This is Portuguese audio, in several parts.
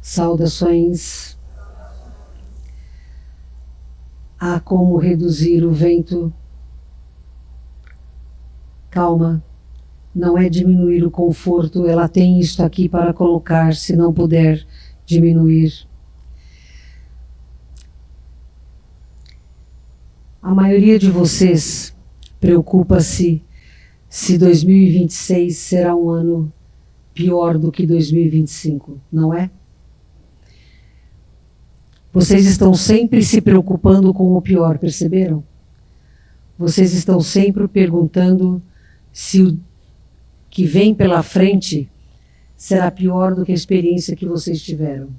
Saudações. Há como reduzir o vento? Calma, não é diminuir o conforto, ela tem isto aqui para colocar, se não puder diminuir. A maioria de vocês preocupa-se se 2026 será um ano pior do que 2025, não é? Vocês estão sempre se preocupando com o pior, perceberam? Vocês estão sempre perguntando se o que vem pela frente será pior do que a experiência que vocês tiveram.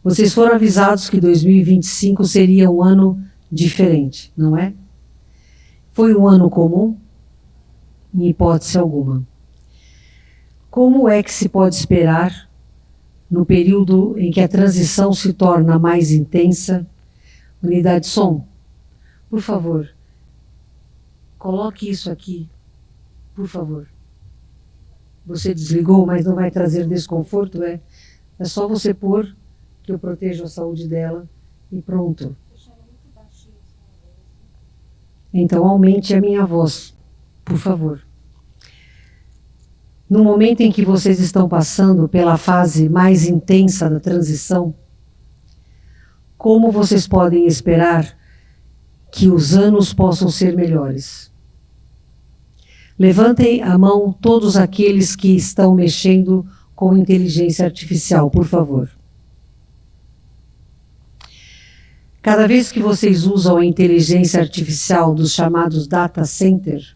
Vocês foram avisados que 2025 seria um ano diferente, não é? Foi um ano comum? Em hipótese alguma. Como é que se pode esperar, no período em que a transição se torna mais intensa? Unidade de som, por favor, coloque isso aqui, por favor. Você desligou, mas não vai trazer desconforto, é? É só você pôr, que eu protejo a saúde dela, e pronto. Então aumente a minha voz, por favor. No momento em que vocês estão passando pela fase mais intensa da transição, como vocês podem esperar que os anos possam ser melhores? Levantem a mão todos aqueles que estão mexendo com inteligência artificial, por favor. Cada vez que vocês usam a inteligência artificial dos chamados data center,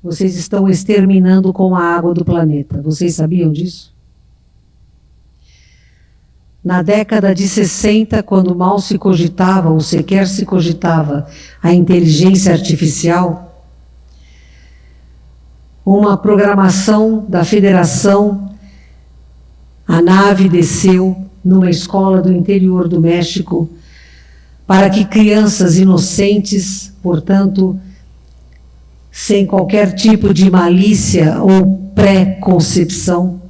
vocês estão exterminando com a água do planeta. Vocês sabiam disso? Na década de 60, quando mal se cogitava, ou sequer se cogitava, a inteligência artificial, uma programação da federação, a nave desceu numa escola do interior do México, para que crianças inocentes, portanto, sem qualquer tipo de malícia ou pré-concepção,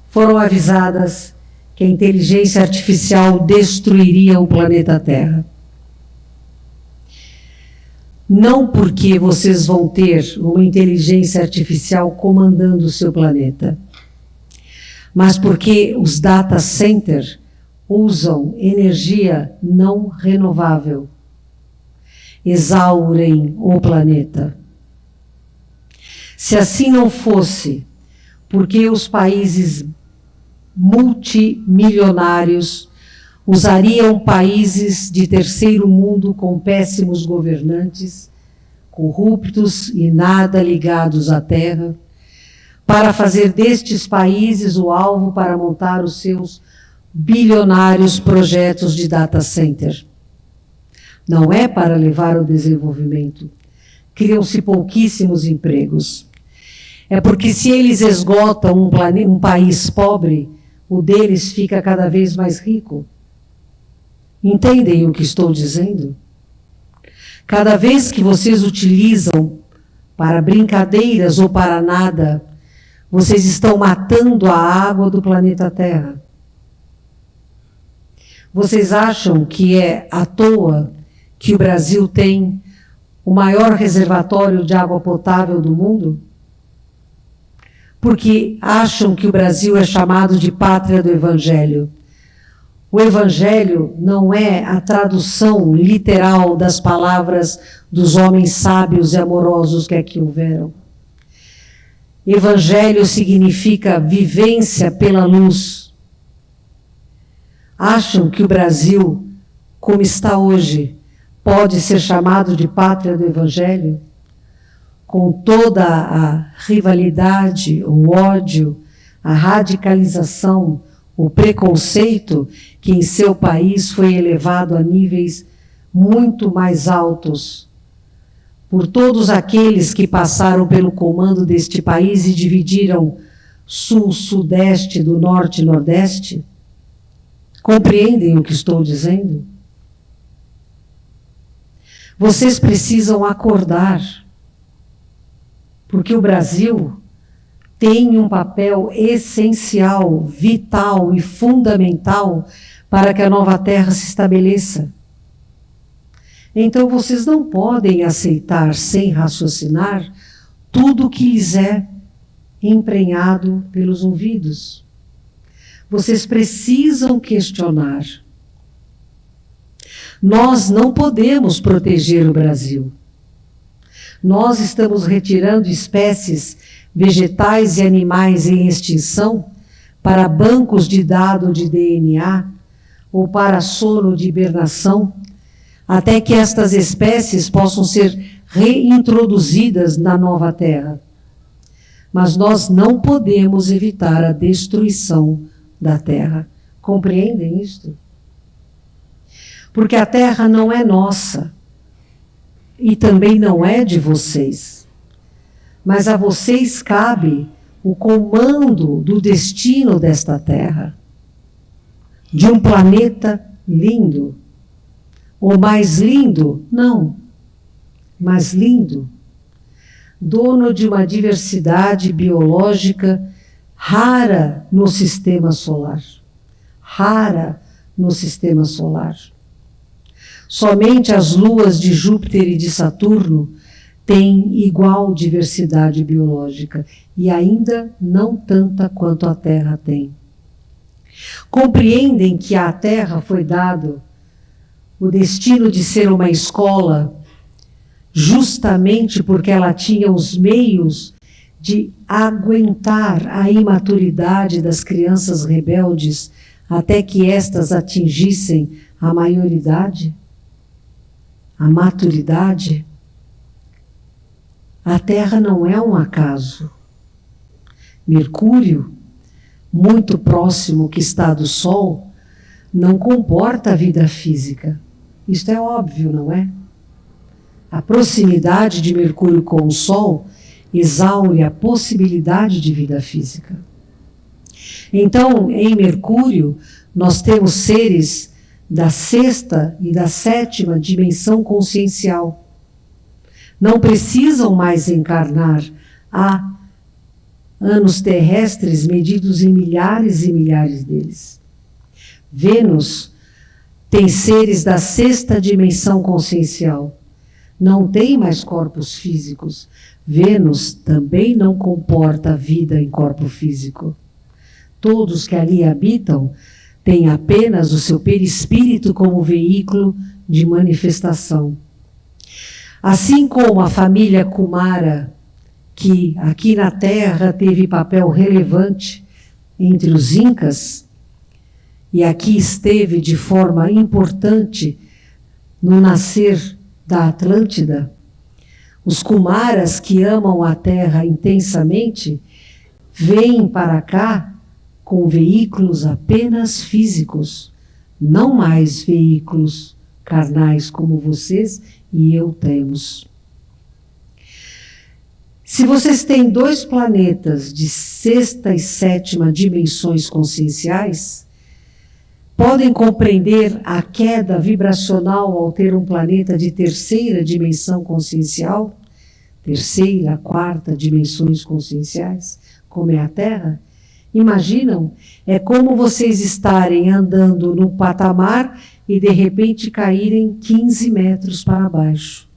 foram avisadas que a inteligência artificial destruiria o planeta Terra. Não porque vocês vão ter uma inteligência artificial comandando o seu planeta, mas porque os data centers usam energia não renovável, exaurem o planeta. Se assim não fosse, porque os países multimilionários usariam países de terceiro mundo com péssimos governantes, corruptos e nada ligados à terra, para fazer destes países o alvo para montar os seus bilionários projetos de data center? Não é para levar ao desenvolvimento. Criam-se pouquíssimos empregos. É porque se eles esgotam um país pobre, o deles fica cada vez mais rico. Entendem o que estou dizendo? Cada vez que vocês utilizam para brincadeiras ou para nada, vocês estão matando a água do planeta Terra. Vocês acham que é à toa que o Brasil tem o maior reservatório de água potável do mundo? Porque acham que o Brasil é chamado de pátria do Evangelho. O Evangelho não é a tradução literal das palavras dos homens sábios e amorosos que aqui houveram. Evangelho significa vivência pela luz. Acham que o Brasil, como está hoje, pode ser chamado de pátria do Evangelho? Com toda a rivalidade, o ódio, a radicalização, o preconceito que em seu país foi elevado a níveis muito mais altos por todos aqueles que passaram pelo comando deste país e dividiram sul, sudeste do norte e nordeste? Compreendem o que estou dizendo? Vocês precisam acordar, porque o Brasil tem um papel essencial, vital e fundamental para que a nova Terra se estabeleça. Então vocês não podem aceitar sem raciocinar tudo o que lhes é emprenhado pelos ouvidos. Vocês precisam questionar. Nós não podemos proteger o Brasil. Nós estamos retirando espécies vegetais e animais em extinção para bancos de dados de DNA ou para sono de hibernação, até que estas espécies possam ser reintroduzidas na nova Terra. Mas nós não podemos evitar a destruição da Terra. Compreendem isto? Porque a Terra não é nossa e também não é de vocês. Mas a vocês cabe o comando do destino desta Terra, de um planeta lindo. O mais lindo? Não, mas lindo. Dono de uma diversidade biológica rara no sistema solar. Rara no sistema solar. Somente as luas de Júpiter e de Saturno têm igual diversidade biológica e ainda não tanta quanto a Terra tem. Compreendem que à Terra foi dado o destino de ser uma escola justamente porque ela tinha os meios de aguentar a imaturidade das crianças rebeldes até que estas atingissem a maioridade, a maturidade. A Terra não é um acaso. Mercúrio, muito próximo que está do Sol, não comporta a vida física. Isto é óbvio, não é? A proximidade de Mercúrio com o Sol exaure a possibilidade de vida física. Então, em Mercúrio, nós temos seres da 6ª e da 7ª dimensão consciencial. Não precisam mais encarnar. Há anos terrestres medidos em milhares e milhares deles. Vênus tem seres da 6ª dimensão consciencial. Não tem mais corpos físicos. Vênus também não comporta vida em corpo físico. Todos que ali habitam têm apenas o seu perispírito como veículo de manifestação. Assim como a família Kumara, que aqui na Terra teve papel relevante entre os Incas, e aqui esteve de forma importante no nascer da Atlântida, os Kumaras que amam a Terra intensamente vêm para cá com veículos apenas físicos, não mais veículos carnais como vocês e eu temos. Se vocês têm 2 planetas de 6ª e 7ª dimensões conscienciais, podem compreender a queda vibracional ao ter um planeta de 3ª dimensão consciencial, 3ª, 4ª dimensões conscienciais, como é a Terra? Imaginam? É como vocês estarem andando num patamar e de repente caírem 15 metros para baixo.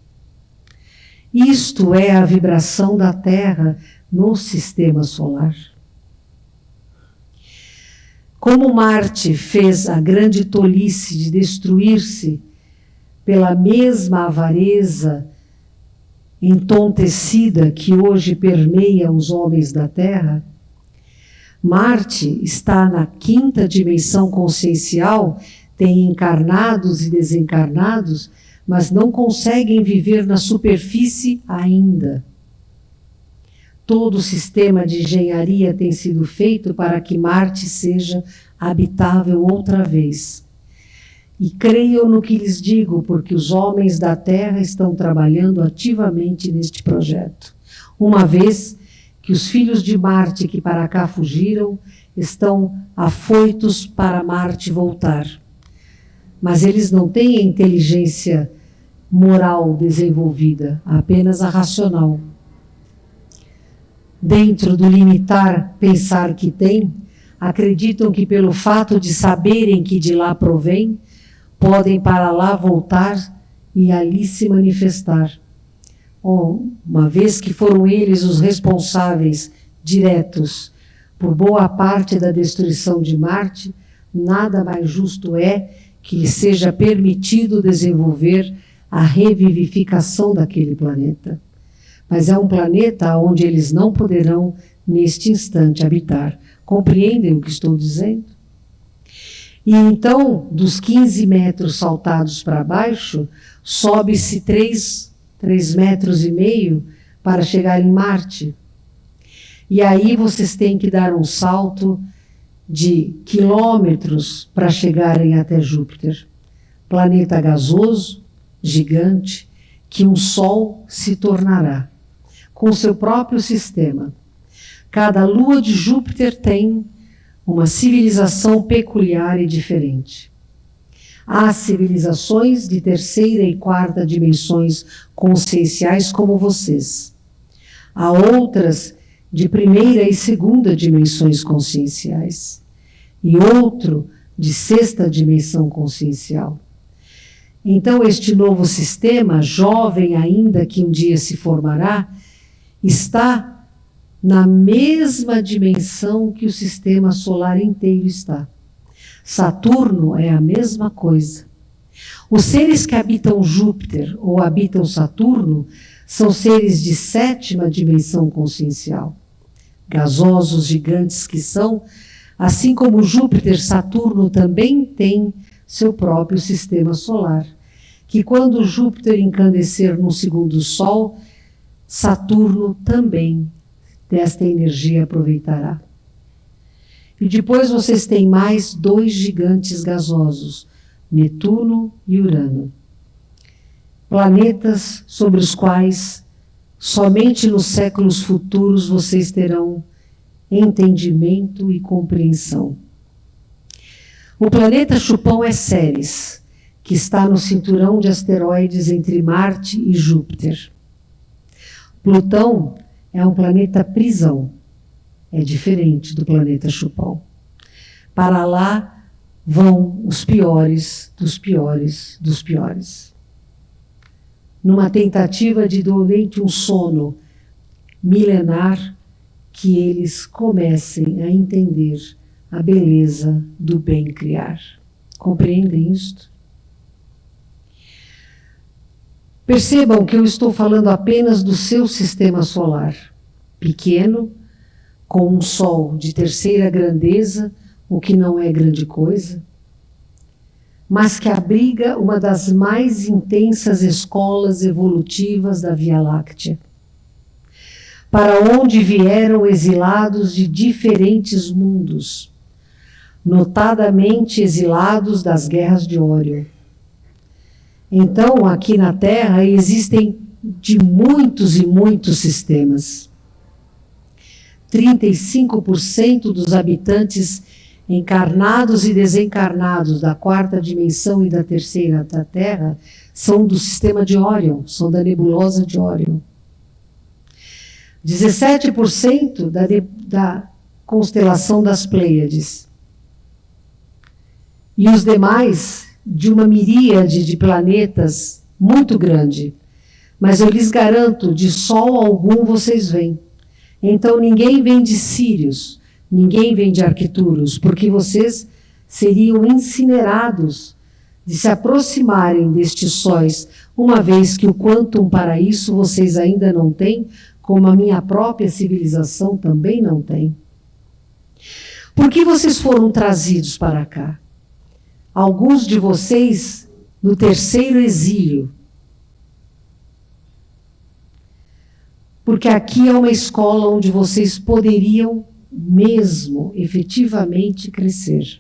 Isto é a vibração da Terra no sistema solar. Como Marte fez a grande tolice de destruir-se pela mesma avareza entontecida que hoje permeia os homens da Terra, Marte está na 5ª dimensão consciencial, tem encarnados e desencarnados, mas não conseguem viver na superfície ainda. Todo o sistema de engenharia tem sido feito para que Marte seja habitável outra vez. E creiam no que lhes digo, porque os homens da Terra estão trabalhando ativamente neste projeto. Uma vez que os filhos de Marte que para cá fugiram estão afoitos para Marte voltar. Mas eles não têm a inteligência moral desenvolvida, apenas a racional. dentro do limitar pensar que tem, acreditam que pelo fato de saberem que de lá provém, podem para lá voltar e ali se manifestar. Uma vez que foram eles os responsáveis diretos por boa parte da destruição de Marte, nada mais justo é que lhe seja permitido desenvolver a revivificação daquele planeta. Mas é um planeta onde eles não poderão, neste instante, habitar. Compreendem o que estou dizendo? E então, dos 15 metros saltados para baixo, sobe-se 3,5 metros para chegar em Marte. E aí vocês têm que dar um salto de quilômetros para chegarem até Júpiter. Planeta gasoso, gigante, que um Sol se tornará, com seu próprio sistema. Cada lua de Júpiter tem uma civilização peculiar e diferente. Há civilizações de terceira e quarta dimensões conscienciais como vocês. Há outras de primeira e segunda dimensões conscienciais. E outro de sexta dimensão consciencial. Então, este novo sistema, jovem ainda que um dia se formará, está na mesma dimensão que o sistema solar inteiro está. Saturno é a mesma coisa. Os seres que habitam Júpiter ou habitam Saturno são seres de sétima dimensão consciencial. Gasosos gigantes que são, assim como Júpiter, Saturno também tem seu próprio sistema solar, que quando Júpiter incandescer no segundo Sol, Saturno também desta energia aproveitará. E depois vocês têm mais 2 gigantes gasosos, Netuno e Urano. Planetas sobre os quais somente nos séculos futuros vocês terão entendimento e compreensão. O planeta Chupão é Ceres, que está no cinturão de asteroides entre Marte e Júpiter. Plutão é um planeta prisão. É diferente do planeta Chupão. Para lá vão os piores dos piores dos piores. Numa tentativa de, durante um sono milenar, que eles comecem a entender a beleza do bem criar. Compreendem isto? Percebam que eu estou falando apenas do seu sistema solar, pequeno, com um Sol de terceira grandeza, o que não é grande coisa, mas que abriga uma das mais intensas escolas evolutivas da Via Láctea, para onde vieram exilados de diferentes mundos, notadamente exilados das guerras de Órion. Então, aqui na Terra existem de muitos e muitos sistemas. 35% dos habitantes encarnados e desencarnados da quarta dimensão e da terceira da Terra são do sistema de Órion, são da nebulosa de Órion. 17% da constelação das Pleiades. E os demais de uma miríade de planetas muito grande. Mas eu lhes garanto, de Sol algum vocês vêm. Então ninguém vem de Sírios, ninguém vem de Arquituros, porque vocês seriam incinerados de se aproximarem destes sóis, uma vez que o quantum para isso vocês ainda não têm, como a minha própria civilização também não tem. Por que vocês foram trazidos para cá? Alguns de vocês no terceiro exílio. Porque aqui é uma escola onde vocês poderiam mesmo, efetivamente, crescer.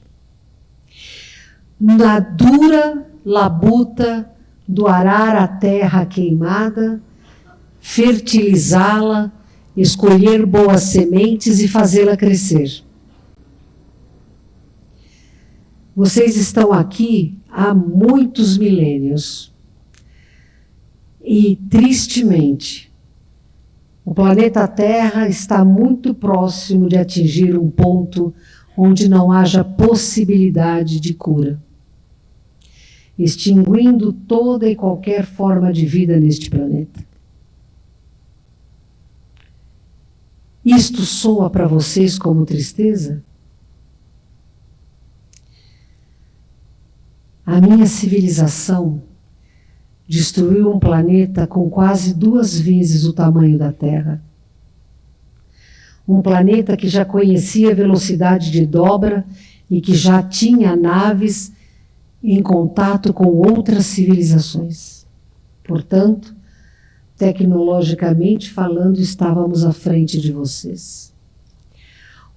Na dura labuta do arar a terra queimada, fertilizá-la, escolher boas sementes e fazê-la crescer. Vocês estão aqui há muitos milênios. E, tristemente, O planeta Terra está muito próximo de atingir um ponto onde não haja possibilidade de cura, extinguindo toda e qualquer forma de vida neste planeta. Isto soa para vocês como tristeza? A minha civilização destruiu um planeta com quase 2 vezes o tamanho da Terra. Um planeta que já conhecia velocidade de dobra e que já tinha naves em contato com outras civilizações. Portanto, tecnologicamente falando, estávamos à frente de vocês.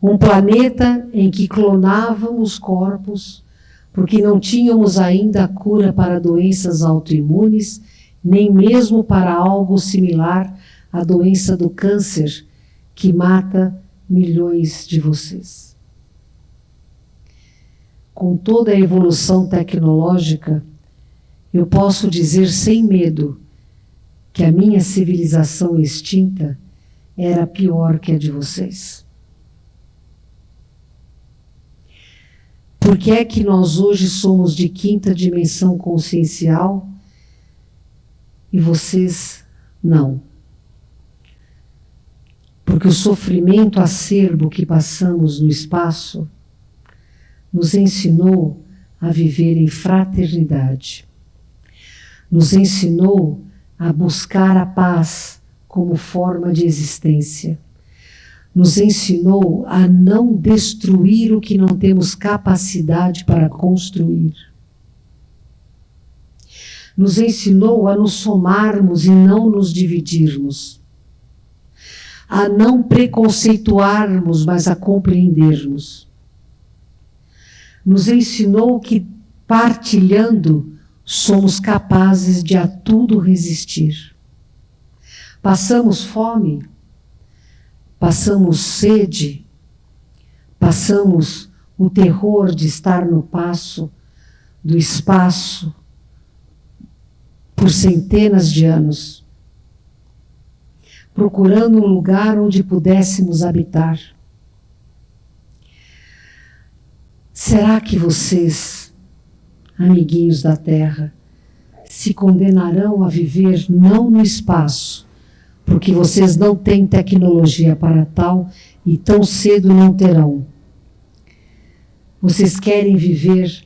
Um planeta em que clonávamos corpos, porque não tínhamos ainda a cura para doenças autoimunes, nem mesmo para algo similar à doença do câncer, que mata milhões de vocês. Com toda a evolução tecnológica, eu posso dizer sem medo que a minha civilização extinta era pior que a de vocês. Por que é que nós hoje somos de 5ª dimensão consciencial e vocês não? Porque o sofrimento acerbo que passamos no espaço nos ensinou a viver em fraternidade, nos ensinou a buscar a paz como forma de existência, nos ensinou a não destruir o que não temos capacidade para construir, nos ensinou a nos somarmos e não nos dividirmos, a não preconceituarmos, mas a compreendermos. Nos ensinou que, partilhando, somos capazes de a tudo resistir. Passamos fome, passamos sede, passamos o terror de estar no passo do espaço por centenas de anos, procurando um lugar onde pudéssemos habitar. Será que vocês, amiguinhos da Terra, se condenarão a viver não no espaço, porque vocês não têm tecnologia para tal e tão cedo não terão? Vocês querem viver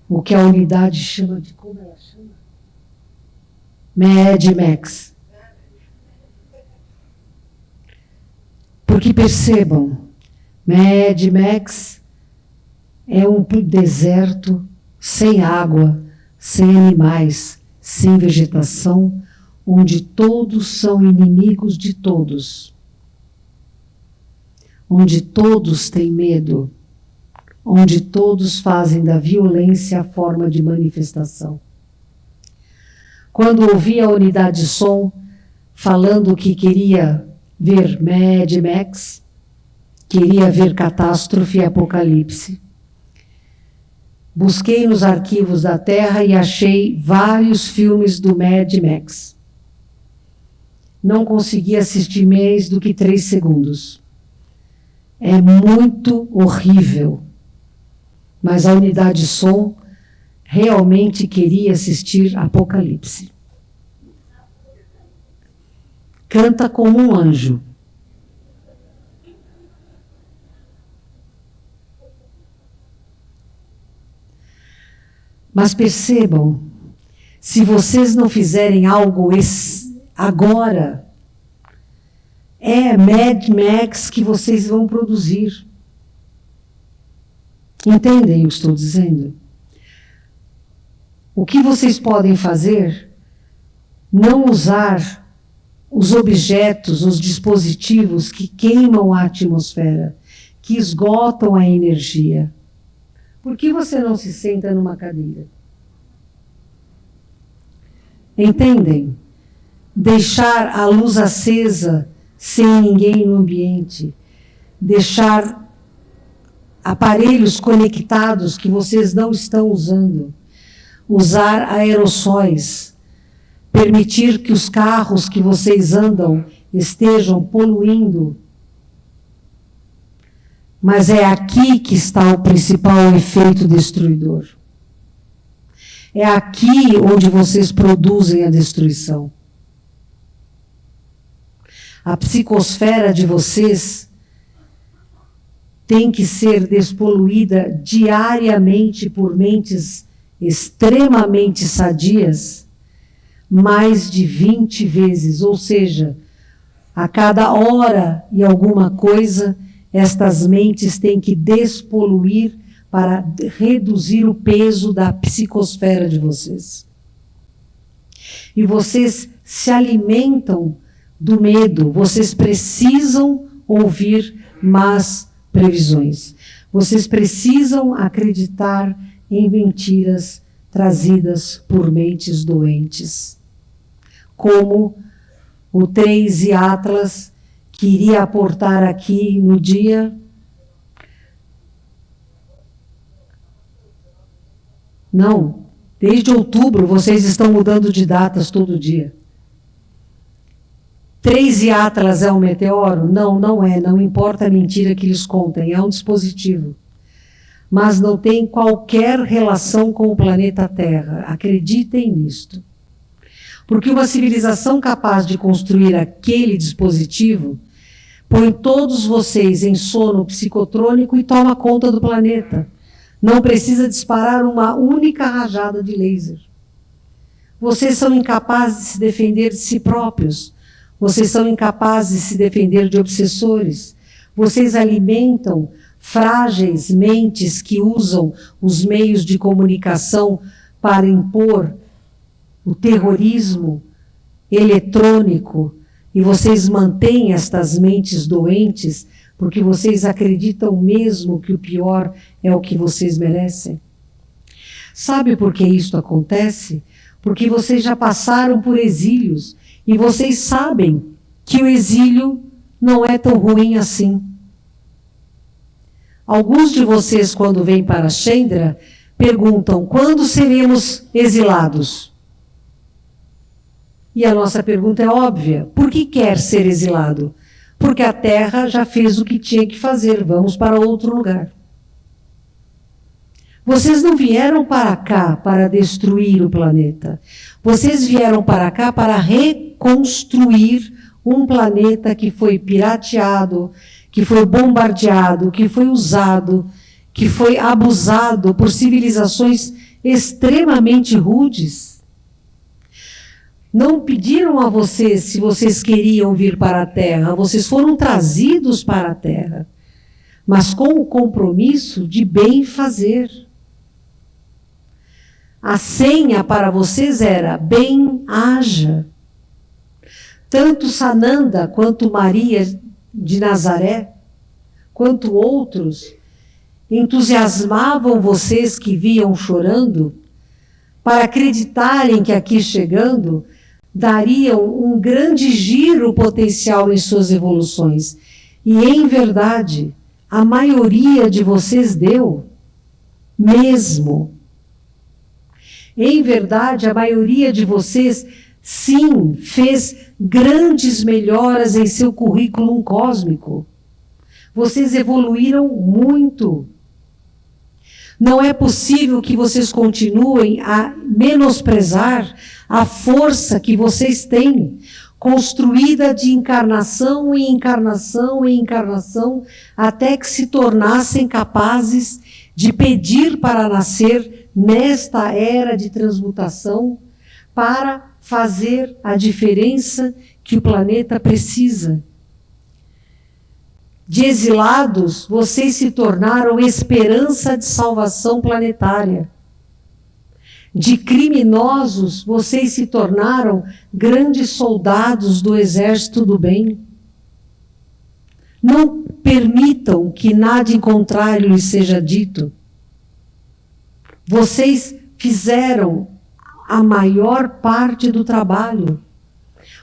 o que a unidade chama de, como ela chama? Mad Max. Porque percebam, Mad Max é um deserto sem água, sem animais, sem vegetação, onde todos são inimigos de todos, onde todos têm medo, onde todos fazem da violência a forma de manifestação. Quando ouvi a unidade som falando que queria ver Mad Max, queria ver catástrofe e apocalipse, busquei nos arquivos da Terra e achei vários filmes do Mad Max. Não consegui assistir mais do que 3 segundos. É muito horrível. Mas a unidade som realmente queria assistir Apocalipse. Canta como um anjo. Mas percebam, se vocês não fizerem algo agora, é Mad Max que vocês vão produzir. Entendem o que estou dizendo? O que vocês podem fazer? Não usar os objetos, os dispositivos que queimam a atmosfera, que esgotam a energia. Por que você não se senta numa cadeira? Entendem? Deixar a luz acesa sem ninguém no ambiente. Deixar aparelhos conectados que vocês não estão usando. Usar aerossóis. Permitir que os carros que vocês andam estejam poluindo. Mas é aqui que está o principal efeito destruidor. É aqui onde vocês produzem a destruição. A psicosfera de vocês tem que ser despoluída diariamente por mentes extremamente sadias, mais de 20 vezes, ou seja, a cada hora e alguma coisa, estas mentes têm que despoluir para reduzir o peso da psicosfera de vocês. E vocês se alimentam do medo, vocês precisam ouvir más previsões. Vocês precisam acreditar em mentiras trazidas por mentes doentes. Como o 3 e Atlas que iria aportar aqui no dia. Não, desde outubro vocês estão mudando de datas todo dia. 3 e Atlas é um meteoro? Não, não é. Não importa a mentira que eles contem, é um dispositivo. Mas não tem qualquer relação com o planeta Terra. Acreditem nisto. Porque uma civilização capaz de construir aquele dispositivo põe todos vocês em sono psicotrônico e toma conta do planeta. Não precisa disparar uma única rajada de laser. Vocês são incapazes de se defender de si próprios. Vocês são incapazes de se defender de obsessores. Vocês alimentam frágeis mentes que usam os meios de comunicação para impor o terrorismo eletrônico. E vocês mantêm estas mentes doentes porque vocês acreditam mesmo que o pior é o que vocês merecem. Sabe por que isso acontece? Porque vocês já passaram por exílios e vocês sabem que o exílio não é tão ruim assim. Alguns de vocês, quando vêm para Chandra, perguntam: quando seremos exilados? E a nossa pergunta é óbvia: por que quer ser exilado? Porque a Terra já fez o que tinha que fazer, vamos para outro lugar. Vocês não vieram para cá para destruir o planeta. Vocês vieram para cá para reconstruir um planeta que foi pirateado, que foi bombardeado, que foi usado, que foi abusado por civilizações extremamente rudes. Não pediram a vocês se vocês queriam vir para a Terra, vocês foram trazidos para a Terra, mas com o compromisso de bem fazer. A senha para vocês era: bem haja. Tanto Sananda quanto Maria de Nazaré, quanto outros, entusiasmavam vocês que viam chorando, para acreditarem que aqui chegando, dariam um grande giro potencial em suas evoluções. E, em verdade, a maioria de vocês deu, mesmo. Em verdade, a maioria de vocês, sim, fez grandes melhoras em seu currículo cósmico. Vocês evoluíram muito. Não é possível que vocês continuem a menosprezar a força que vocês têm, construída de encarnação em encarnação em encarnação, até que se tornassem capazes de pedir para nascer nesta era de transmutação, para fazer a diferença que o planeta precisa. De exilados, vocês se tornaram esperança de salvação planetária. De criminosos, vocês se tornaram grandes soldados do exército do bem. Não permitam que nada em contrário lhes seja dito. Vocês fizeram a maior parte do trabalho.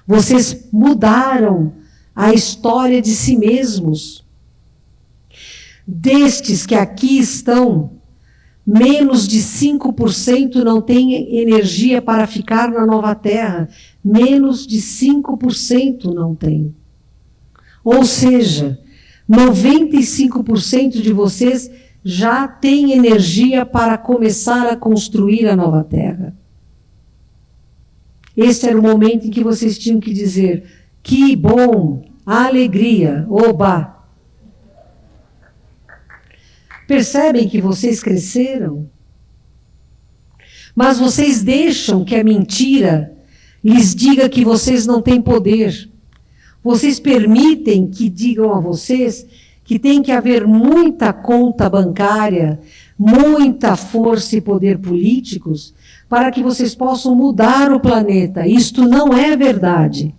Vocês mudaram a história de si mesmos. Destes que aqui estão, menos de 5% não têm energia para ficar na nova Terra. Menos de 5% não tem. Ou seja, 95% de vocês já têm energia para começar a construir a nova Terra. Este era o momento em que vocês tinham que dizer: que bom, alegria, oba. Percebem que vocês cresceram? Mas vocês deixam que a mentira lhes diga que vocês não têm poder. Vocês permitem que digam a vocês que tem que haver muita conta bancária, muita força e poder políticos para que vocês possam mudar o planeta. Isto não é verdade.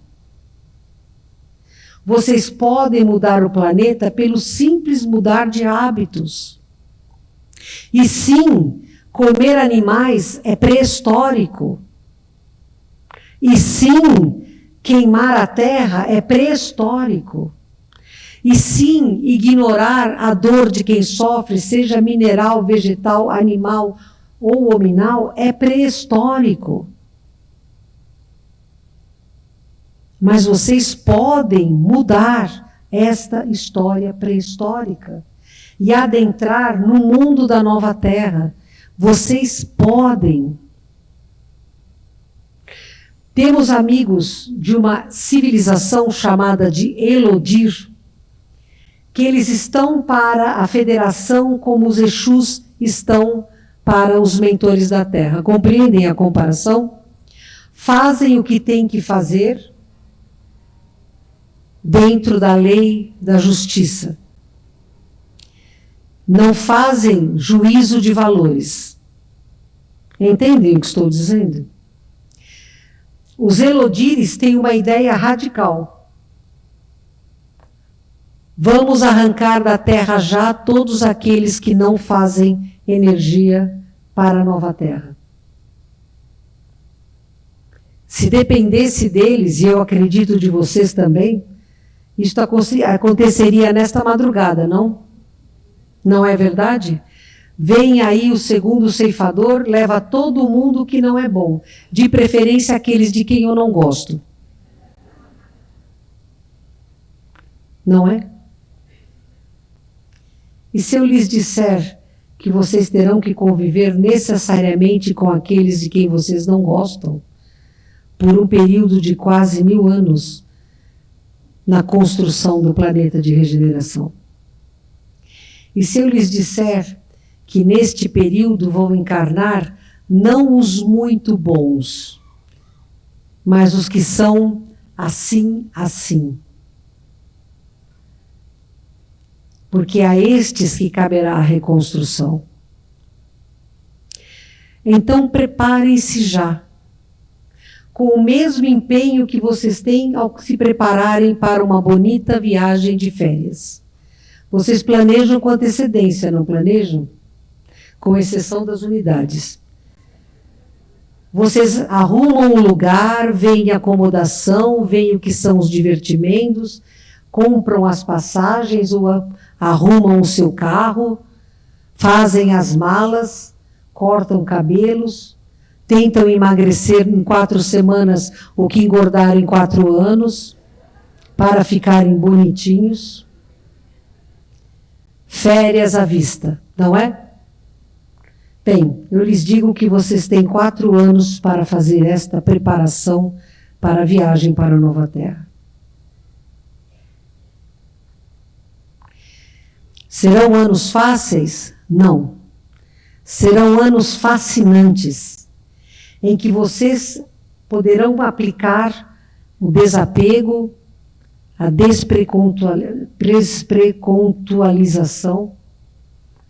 Vocês podem mudar o planeta pelo simples mudar de hábitos. E sim, comer animais é pré-histórico. E sim, queimar a terra é pré-histórico. E sim, ignorar a dor de quem sofre, seja mineral, vegetal, animal ou hominal, é pré-histórico. Mas vocês podem mudar esta história pré-histórica e adentrar no mundo da nova Terra. Vocês podem. Temos amigos de uma civilização chamada de Elodir, que eles estão para a federação como os Exus estão para os mentores da Terra. Compreendem a comparação? Fazem o que têm que fazer dentro da lei da justiça. Não fazem juízo de valores. Entendem o que estou dizendo? Os Elodires têm uma ideia radical. Vamos arrancar da terra já todos aqueles que não fazem energia para a nova terra. Se dependesse deles, e eu acredito de vocês também, isto aconteceria nesta madrugada, não? Não é verdade? Vem aí o segundo ceifador, leva todo mundo que não é bom, de preferência aqueles de quem eu não gosto. Não é? E se eu lhes disser que vocês terão que conviver necessariamente com aqueles de quem vocês não gostam, por um período de quase 1000 anos, na construção do planeta de regeneração? E se eu lhes disser que neste período vão encarnar não os muito bons, mas os que são assim, assim. Porque a estes que caberá a reconstrução. Então preparem-se já, com o mesmo empenho que vocês têm ao se prepararem para uma bonita viagem de férias. Vocês planejam com antecedência, não planejam? Com exceção das unidades. Vocês arrumam um lugar, veem a acomodação, veem o que são os divertimentos, compram as passagens ou arrumam o seu carro, fazem as malas, cortam cabelos, tentam emagrecer em 4 semanas o que engordaram em 4 anos, para ficarem bonitinhos. Férias à vista, não é? Bem, eu lhes digo que vocês têm 4 anos para fazer esta preparação para a viagem para a nova Terra. Serão anos fáceis? Não. Serão anos fascinantes, em que vocês poderão aplicar o desapego, a desprecontualização.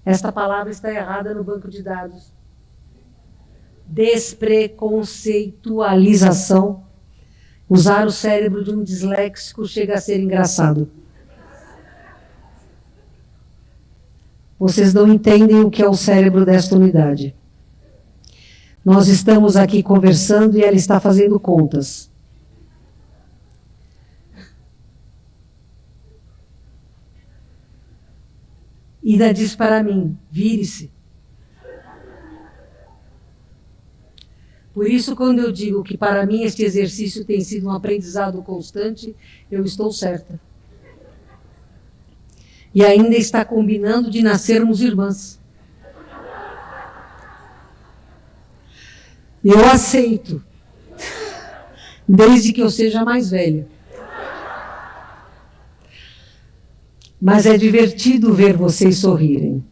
Esta palavra está errada no banco de dados. Despreconceitualização. Usar o cérebro de um disléxico chega a ser engraçado. Vocês não entendem o que é o cérebro desta unidade. Nós estamos aqui conversando e ela está fazendo contas. Ida diz para mim, vire-se. Por isso, quando eu digo que para mim este exercício tem sido um aprendizado constante, eu estou certa. E ainda está combinando de nascermos irmãs. Eu aceito, desde que eu seja mais velha. Mas é divertido ver vocês sorrirem.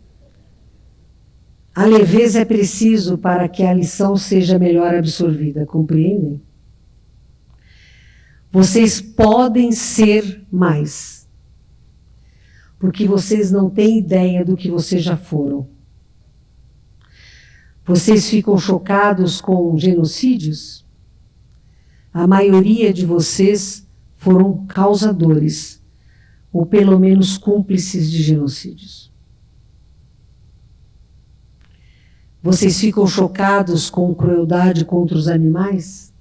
A leveza é preciso para que a lição seja melhor absorvida, compreendem? Vocês podem ser mais, porque vocês não têm ideia do que vocês já foram. Vocês ficam chocados com genocídios? A maioria de vocês foram causadores, ou pelo menos cúmplices de genocídios. Vocês ficam chocados com crueldade contra os animais?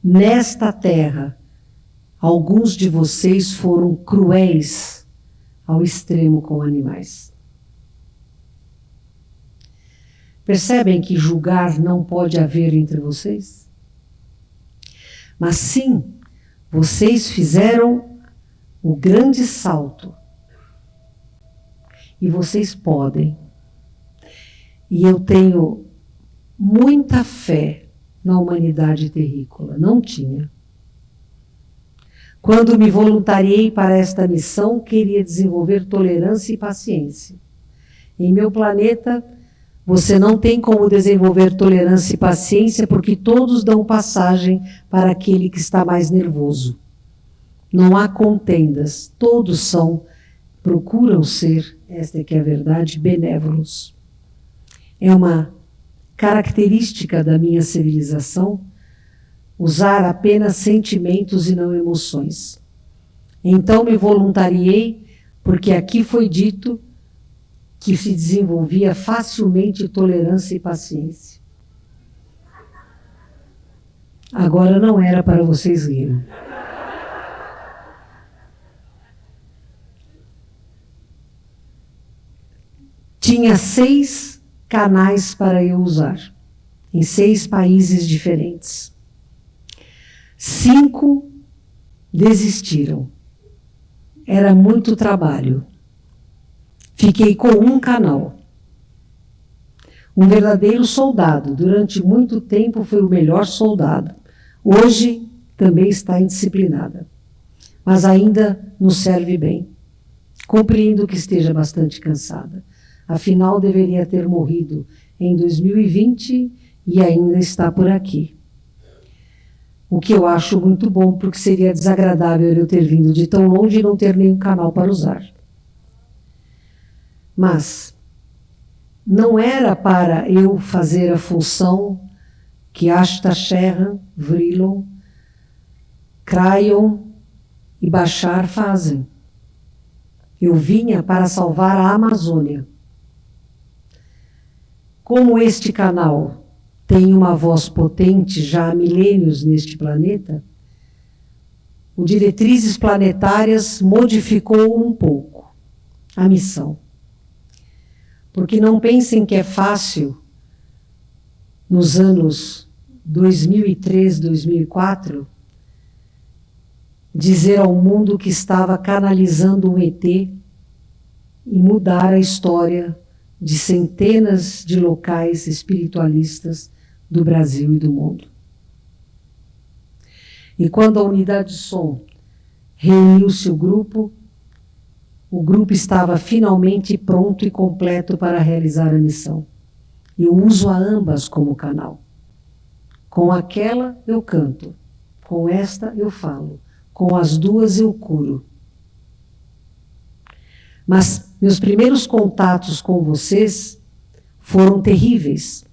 Nesta terra, alguns de vocês foram cruéis ao extremo com animais. Percebem que julgar não pode haver entre vocês? Mas sim, vocês fizeram o grande salto. E vocês podem. E eu tenho muita fé na humanidade terrícola. Não tinha. Quando me voluntariei para esta missão, queria desenvolver tolerância e paciência. Em meu planeta, você não tem como desenvolver tolerância e paciência porque todos dão passagem para aquele que está mais nervoso. Não há contendas, todos procuram ser, esta é que é a verdade, benévolos. É uma característica da minha civilização usar apenas sentimentos e não emoções. Então me voluntariei porque aqui foi dito que se desenvolvia facilmente tolerância e paciência. Agora não era para vocês rirem. Tinha 6 canais para eu usar, em 6 países diferentes. 5 desistiram. Era muito trabalho. Fiquei com um canal. Um verdadeiro soldado. Durante muito tempo foi o melhor soldado. Hoje também está indisciplinada. Mas ainda nos serve bem. Compreendo que esteja bastante cansada. Afinal, deveria ter morrido em 2020 e ainda está por aqui. O que eu acho muito bom, porque seria desagradável eu ter vindo de tão longe e não ter nenhum canal para usar. Mas não era para eu fazer a função que Asta Sherran, Vrilon, Cryon e Bashar fazem. Eu vinha para salvar a Amazônia. Como este canal tem uma voz potente já há milênios neste planeta, o Diretrizes Planetárias modificou um pouco a missão. Porque não pensem que é fácil, nos anos 2003, 2004, dizer ao mundo que estava canalizando um ET e mudar a história de centenas de locais espiritualistas do Brasil e do mundo. E quando a unidade de som reuniu-se o grupo estava finalmente pronto e completo para realizar a missão. Eu uso a ambas como canal. Com aquela eu canto, com esta eu falo, com as duas eu curo. Mas meus primeiros contatos com vocês foram terríveis,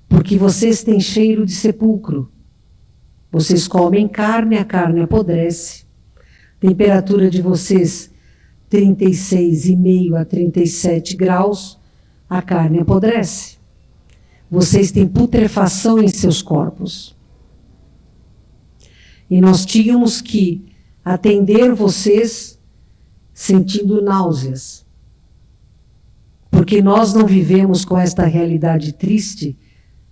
porque vocês têm cheiro de sepulcro. Vocês comem carne, a carne apodrece. Temperatura de vocês 36,5 a 37 graus, a carne apodrece. Vocês têm putrefação em seus corpos. E nós tínhamos que atender vocês sentindo náuseas. Porque nós não vivemos com esta realidade triste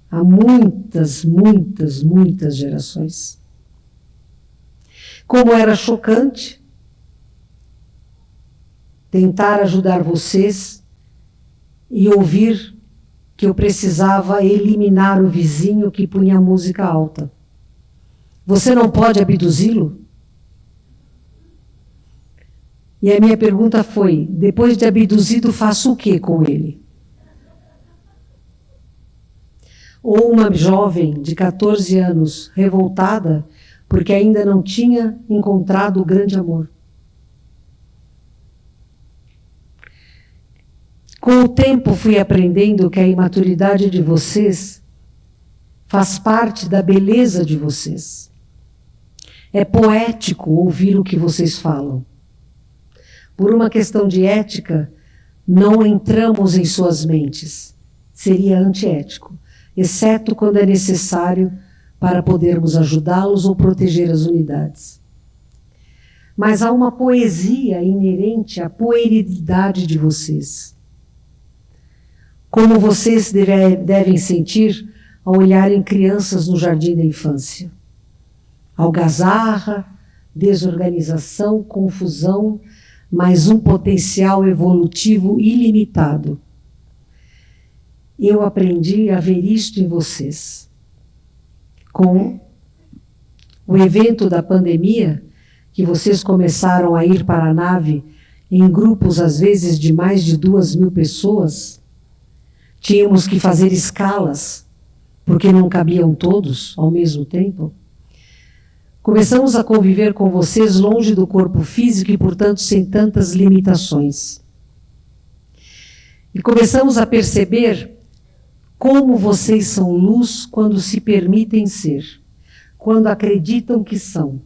há muitas, muitas, muitas gerações. Como era chocante, tentar ajudar vocês e ouvir que eu precisava eliminar o vizinho que punha a música alta. Você não pode abduzi-lo? E a minha pergunta foi, depois de abduzido, faço o que com ele? Ou uma jovem de 14 anos, revoltada, porque ainda não tinha encontrado o grande amor. Com o tempo fui aprendendo que a imaturidade de vocês faz parte da beleza de vocês. É poético ouvir o que vocês falam. Por uma questão de ética, não entramos em suas mentes. Seria antiético, exceto quando é necessário para podermos ajudá-los ou proteger as unidades. Mas há uma poesia inerente à puerilidade de vocês. Como vocês devem sentir ao olharem crianças no jardim da infância. Algazarra, desorganização, confusão, mas um potencial evolutivo ilimitado. Eu aprendi a ver isto em vocês. Com o evento da pandemia, que vocês começaram a ir para a nave em grupos, às vezes, de mais de 2.000 pessoas, tínhamos que fazer escalas, porque não cabiam todos ao mesmo tempo. Começamos a conviver com vocês longe do corpo físico e, portanto, sem tantas limitações. E começamos a perceber como vocês são luz quando se permitem ser, quando acreditam que são.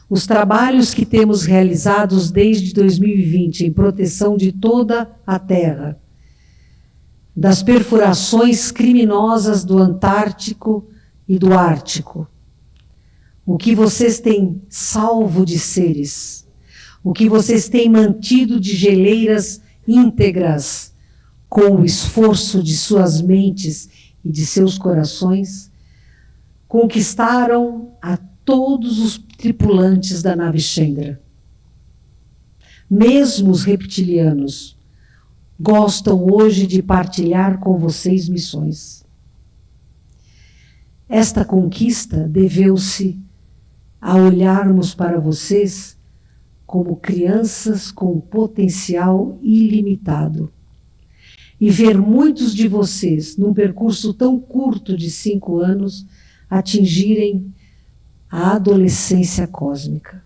Os trabalhos que temos realizados desde 2020 em proteção de toda a Terra, das perfurações criminosas do Antártico e do Ártico, o que vocês têm salvo de seres, o que vocês têm mantido de geleiras íntegras, com o esforço de suas mentes e de seus corações, conquistaram a todos os tripulantes da nave Chandra. Mesmo os reptilianos gostam hoje de partilhar com vocês missões. Esta conquista deveu-se a olharmos para vocês como crianças com potencial ilimitado e ver muitos de vocês, num percurso tão curto de 5 anos, atingirem a adolescência cósmica.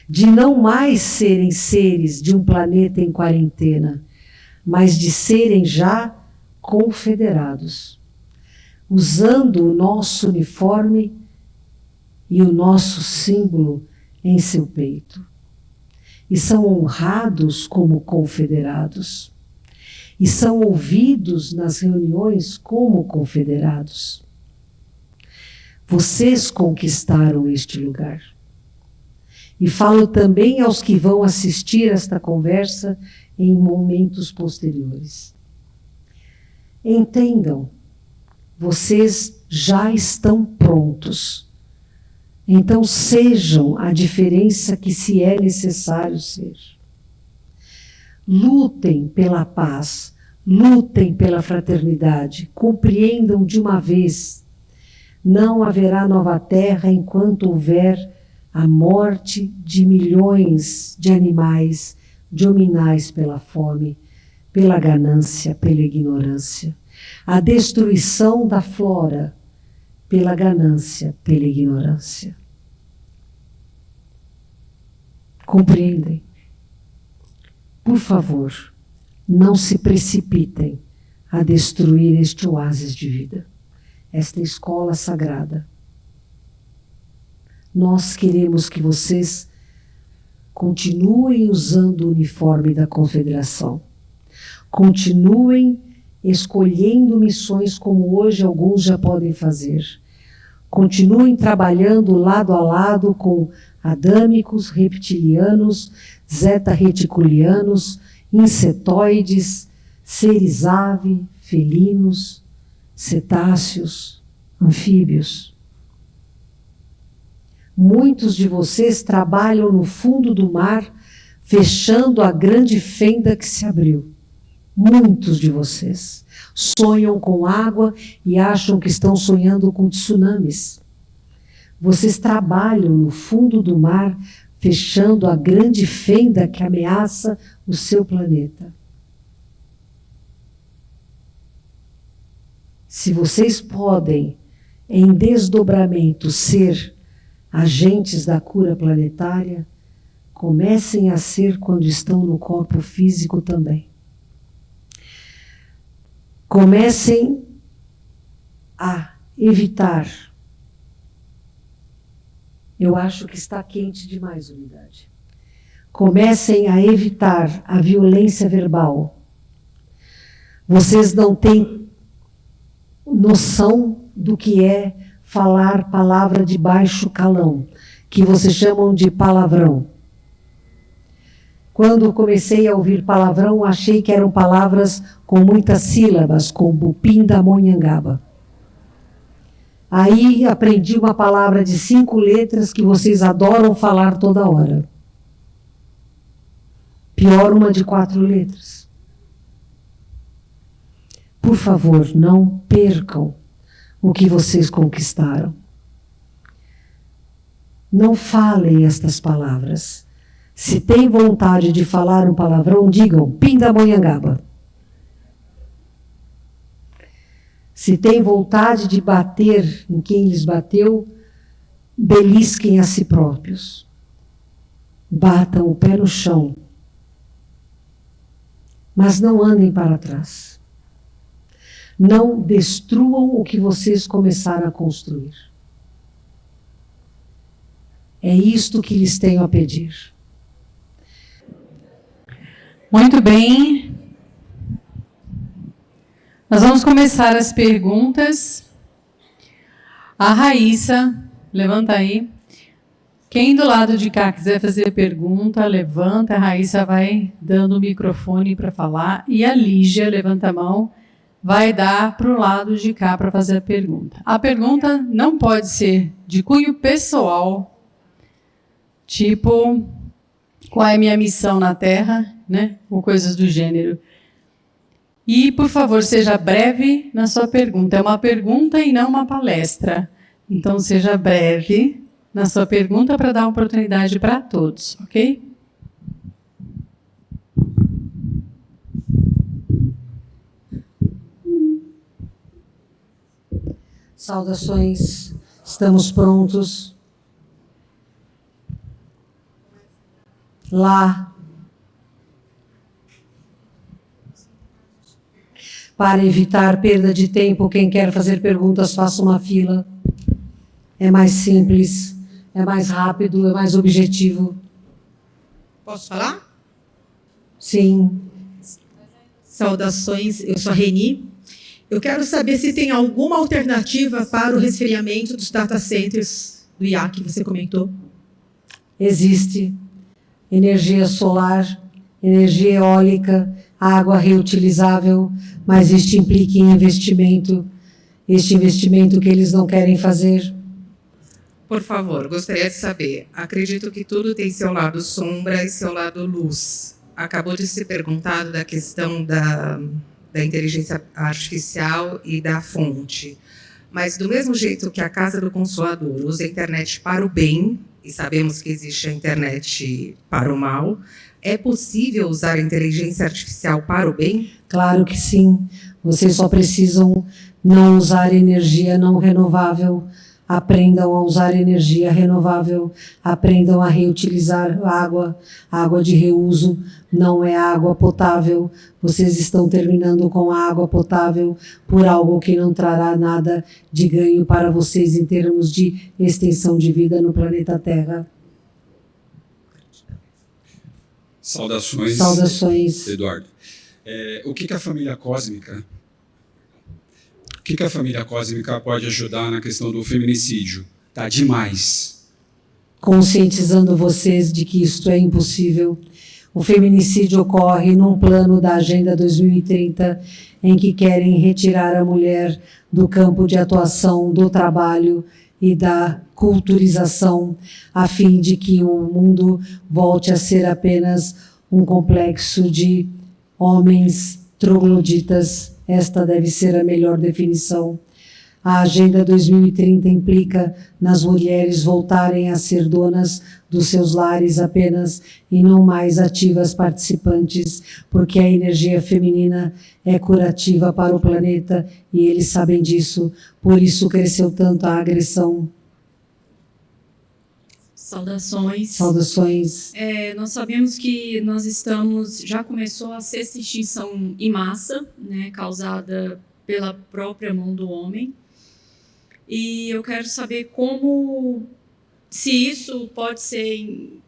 De não mais serem seres de um planeta em quarentena, mas de serem já confederados, usando o nosso uniforme e o nosso símbolo em seu peito. E são honrados como confederados. E são ouvidos nas reuniões como confederados. Vocês conquistaram este lugar. E falo também aos que vão assistir esta conversa em momentos posteriores. Entendam, vocês já estão prontos. Então sejam a diferença que se é necessário ser. Lutem pela paz, lutem pela fraternidade, compreendam de uma vez. Não haverá nova terra enquanto houver a morte de milhões de animais, de hominais pela fome, pela ganância, pela ignorância. A destruição da flora pela ganância, pela ignorância. Compreendem? Por favor, não se precipitem a destruir este oásis de vida, esta escola sagrada. Nós queremos que vocês continuem usando o uniforme da Confederação, continuem escolhendo missões como hoje alguns já podem fazer, continuem trabalhando lado a lado com adâmicos, reptilianos, zeta-reticulianos, insetoides, seres ave, felinos, cetáceos, anfíbios. Muitos de vocês trabalham no fundo do mar fechando a grande fenda que se abriu. Muitos de vocês sonham com água e acham que estão sonhando com tsunamis. Vocês trabalham no fundo do mar, fechando a grande fenda que ameaça o seu planeta. Se vocês podem, em desdobramento, ser agentes da cura planetária, comecem a ser quando estão no corpo físico também. Comecem a evitar. Eu acho que está quente demais, unidade. Comecem a evitar a violência verbal. Vocês não têm noção do que é falar palavra de baixo calão, que vocês chamam de palavrão. Quando comecei a ouvir palavrão, achei que eram palavras com muitas sílabas, como pindamonhangaba. Aí aprendi uma palavra de 5 letras que vocês adoram falar toda hora. Pior, uma de 4 letras. Por favor, não percam o que vocês conquistaram. Não falem estas palavras. Se tem vontade de falar um palavrão, digam pindamonhangaba. Se tem vontade de bater em quem lhes bateu, belisquem a si próprios. Batam o pé no chão. Mas não andem para trás. Não destruam o que vocês começaram a construir. É isto que lhes tenho a pedir. Muito bem. Nós vamos começar as perguntas. A Raíssa, levanta aí. Quem do lado de cá quiser fazer pergunta, levanta. A Raíssa vai dando o microfone para falar. E a Lígia, levanta a mão, vai dar para o lado de cá para fazer a pergunta. A pergunta não pode ser de cunho pessoal, tipo, qual é a minha missão na Terra, né? Ou coisas do gênero. E, por favor, seja breve na sua pergunta. É uma pergunta e não uma palestra. Então, seja breve na sua pergunta para dar oportunidade para todos, ok? Saudações, estamos prontos. Lá. Para evitar perda de tempo, quem quer fazer perguntas, faça uma fila. É mais simples, é mais rápido, é mais objetivo. Posso falar? Sim. Saudações, eu sou a Reni. Eu quero saber se tem alguma alternativa para o resfriamento dos data centers do IA que você comentou. Existe energia solar, energia eólica, água reutilizável, mas isto implica em investimento. Este investimento que eles não querem fazer. Por favor, gostaria de saber. Acredito que tudo tem seu lado sombra e seu lado luz. Acabou de ser perguntado da questão da inteligência artificial e da fonte. Mas do mesmo jeito que a Casa do Consolador usa a internet para o bem, e sabemos que existe a internet para o mal, é possível usar a inteligência artificial para o bem? Claro que sim. Vocês só precisam não usar energia não renovável. Aprendam a usar energia renovável. Aprendam a reutilizar água. Água de reuso não é água potável. Vocês estão terminando com a água potável por algo que não trará nada de ganho para vocês em termos de extensão de vida no planeta Terra. Saudações, Saudações. Eduardo. O que a família cósmica pode ajudar na questão do feminicídio? Tá demais. Conscientizando vocês de que isto é impossível. O feminicídio ocorre num plano da Agenda 2030, em que querem retirar a mulher do campo de atuação do trabalho e da culturização, a fim de que o mundo volte a ser apenas um complexo de homens trogloditas. Esta deve ser a melhor definição. A Agenda 2030 implica nas mulheres voltarem a ser donas dos seus lares apenas e não mais ativas participantes, porque a energia feminina é curativa para o planeta e eles sabem disso, por isso cresceu tanto a agressão. Saudações. Saudações. Nós sabemos que já começou a sexta extinção em massa, né, causada pela própria mão do homem. E eu quero saber se isso pode ser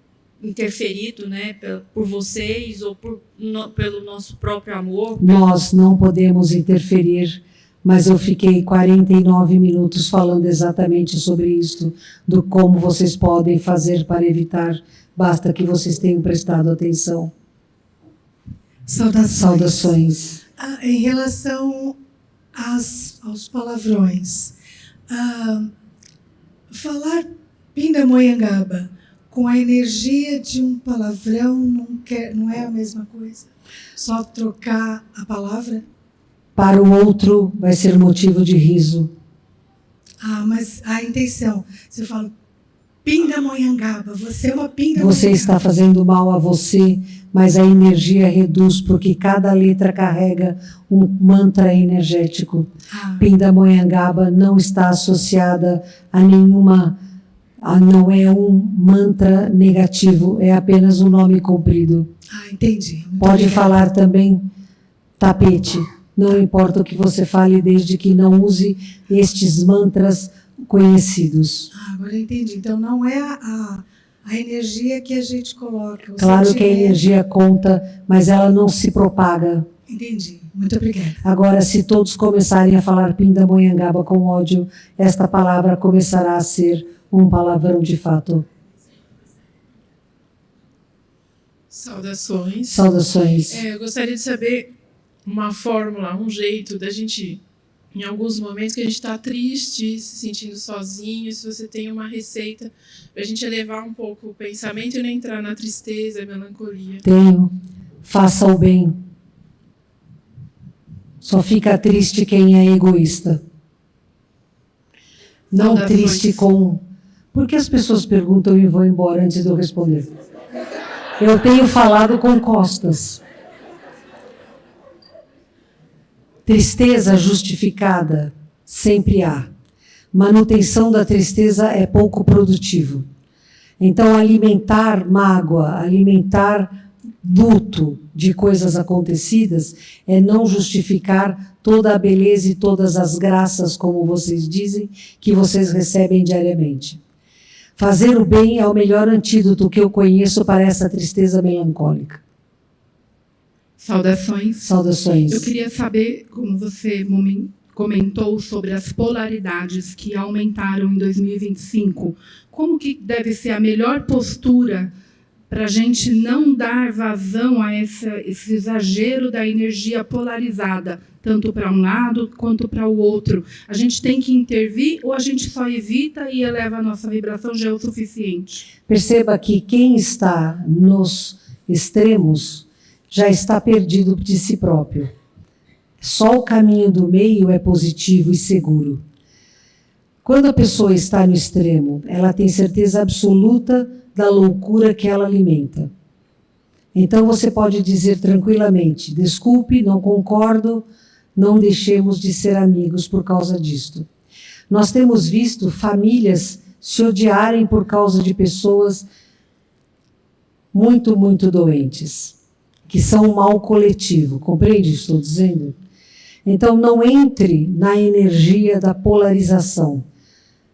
interferido, né, por vocês ou pelo nosso próprio amor. Nós não podemos interferir, mas eu fiquei 49 minutos falando exatamente sobre isso, do como vocês podem fazer para evitar. Basta que vocês tenham prestado atenção. Saudações. Em relação aos palavrões, falar pindamonhangaba com a energia de um palavrão não é a mesma coisa? Só trocar a palavra? Para o outro vai ser motivo de riso. Mas a intenção, se eu falo pindamonhangaba, você é uma pindamonhangaba. Você está fazendo mal a você, mas a energia reduz, porque cada letra carrega um mantra energético. Pindamonhangaba não está associada a nenhuma, não é um mantra negativo, é apenas um nome comprido. Entendi. Pode falar também tapete, não importa o que você fale, desde que não use estes mantras conhecidos. Agora eu entendi. Então não é a energia que a gente coloca. Claro que a energia conta, mas ela não se propaga. Entendi. Muito obrigada. Agora, se todos começarem a falar pindamonhangaba com ódio, esta palavra começará a ser um palavrão de fato. Saudações. Saudações. Eu gostaria de saber uma fórmula, um jeito da gente, em alguns momentos que a gente está triste, se sentindo sozinho, se você tem uma receita para a gente elevar um pouco o pensamento e não entrar na tristeza, melancolia. Tenho. Faça o bem. Só fica triste quem é egoísta. Não triste com... Por que as pessoas perguntam e vão embora antes de eu responder? Eu tenho falado com costas. Tristeza justificada sempre há. Manutenção da tristeza é pouco produtivo. Então, alimentar mágoa, alimentar luto de coisas acontecidas é não justificar toda a beleza e todas as graças, como vocês dizem, que vocês recebem diariamente. Fazer o bem é o melhor antídoto que eu conheço para essa tristeza melancólica. Saudações. Saudações. Eu queria saber, como você comentou sobre as polaridades que aumentaram em 2025, como que deve ser a melhor postura para a gente não dar vazão a esse exagero da energia polarizada, tanto para um lado quanto para o outro? A gente tem que intervir ou a gente só evita e eleva a nossa vibração, já é o suficiente? Perceba que quem está nos extremos já está perdido de si próprio. Só o caminho do meio é positivo e seguro. Quando a pessoa está no extremo, ela tem certeza absoluta da loucura que ela alimenta. Então você pode dizer tranquilamente: desculpe, não concordo, não deixemos de ser amigos por causa disto. Nós temos visto famílias se odiarem por causa de pessoas muito, muito doentes, que são um mal coletivo. Compreende o que estou dizendo? Então não entre na energia da polarização.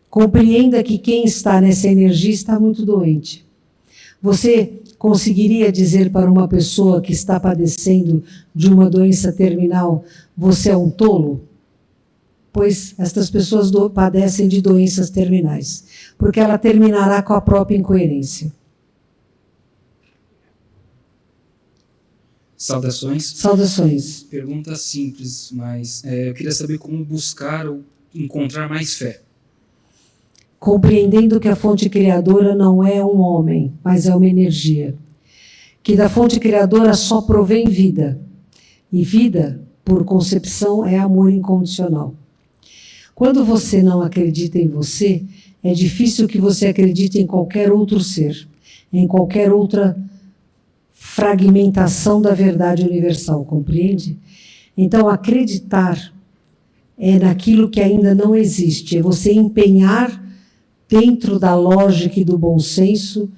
Compreenda que quem está nessa energia está muito doente. Você conseguiria dizer para uma pessoa que está padecendo de uma doença terminal: você é um tolo? Pois estas pessoas padecem de doenças terminais, porque ela terminará com a própria incoerência. Saudações. Saudações. Pergunta simples, mas eu queria saber como buscar ou encontrar mais fé. compreendendo que a fonte criadora não é um homem, mas é uma energia, que da fonte criadora só provém vida, e vida, por concepção, é amor incondicional. Quando você não acredita em você, é difícil que você acredite em qualquer outro ser, em qualquer outra fragmentação da verdade universal, compreende? Então, acreditar é naquilo que ainda não existe, é você empenhar dentro da lógica e do bom senso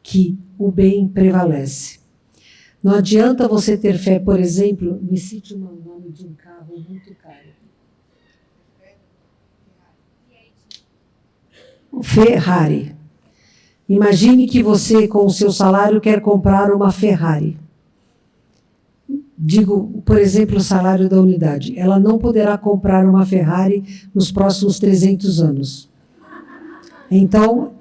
que o bem prevalece. Não adianta você ter fé, por exemplo, me cite um nome de um carro muito caro. Ferrari. Imagine que você, com o seu salário, quer comprar uma Ferrari. Digo, por exemplo, o salário da unidade. Ela não poderá comprar uma Ferrari nos próximos 300 anos. Então,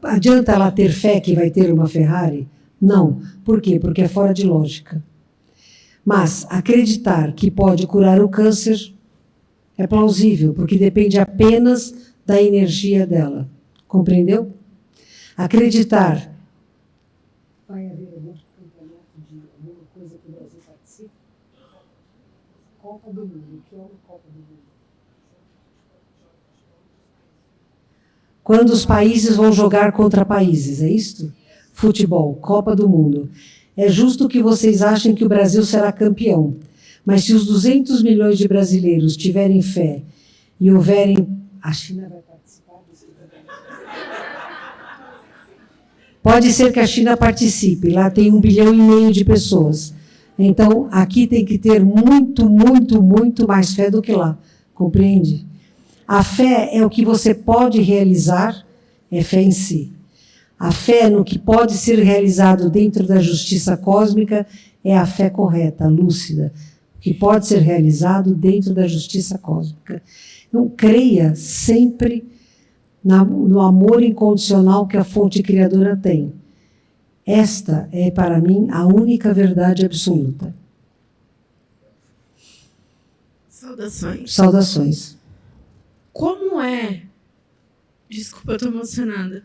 adianta ela ter fé que vai ter uma Ferrari? Não. Por quê? Porque é fora de lógica. Mas acreditar que pode curar o câncer é plausível, porque depende apenas da energia dela. Compreendeu? Acreditar. Vai haver algum campeonato de alguma coisa que o Brasil participe? Copa do Mundo. O que é uma Copa do Mundo? Quando os países vão jogar contra países, é isso? Futebol, Copa do Mundo. É justo que vocês achem que o Brasil será campeão, mas se os 200 milhões de brasileiros tiverem fé e houverem... A China vai participar disso? Pode ser que a China participe, lá tem 1,5 bilhão de pessoas. Então, aqui tem que ter muito, muito, muito mais fé do que lá, compreende? A fé é o que você pode realizar, é fé em si. A fé no que pode ser realizado dentro da justiça cósmica é a fé correta, lúcida. O que pode ser realizado dentro da justiça cósmica. Então, creia sempre no amor incondicional que a fonte criadora tem. Esta é, para mim, a única verdade absoluta. Saudações. Saudações. Como é... Desculpa, eu estou emocionada.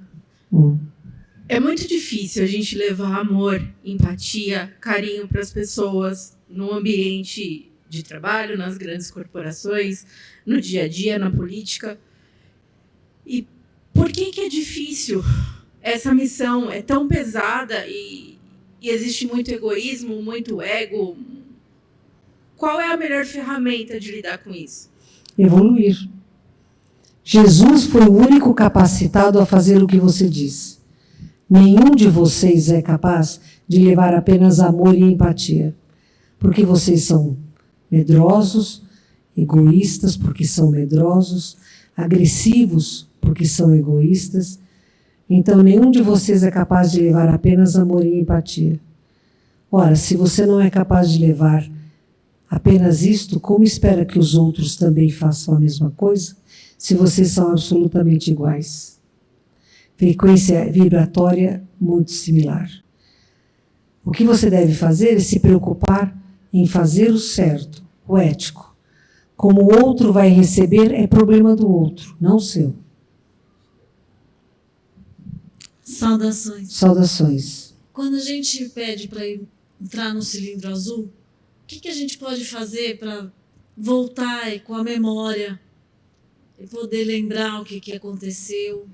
É muito difícil a gente levar amor, empatia, carinho para as pessoas no ambiente de trabalho, nas grandes corporações, no dia a dia, na política. E por que é difícil? Essa missão é tão pesada e existe muito egoísmo, muito ego. Qual é a melhor ferramenta de lidar com isso? Evoluir. Jesus foi o único capacitado a fazer o que você diz. Nenhum de vocês é capaz de levar apenas amor e empatia, porque vocês são medrosos, egoístas, porque são medrosos, agressivos, porque são egoístas. Então, nenhum de vocês é capaz de levar apenas amor e empatia. Ora, se você não é capaz de levar apenas isto, como espera que os outros também façam a mesma coisa, se vocês são absolutamente iguais? Frequência vibratória muito similar. O que você deve fazer é se preocupar em fazer o certo, o ético. Como o outro vai receber, é problema do outro, não seu. Saudações. Saudações. Quando a gente pede para entrar no cilindro azul, o que a gente pode fazer para voltar com a memória e poder lembrar o que aconteceu?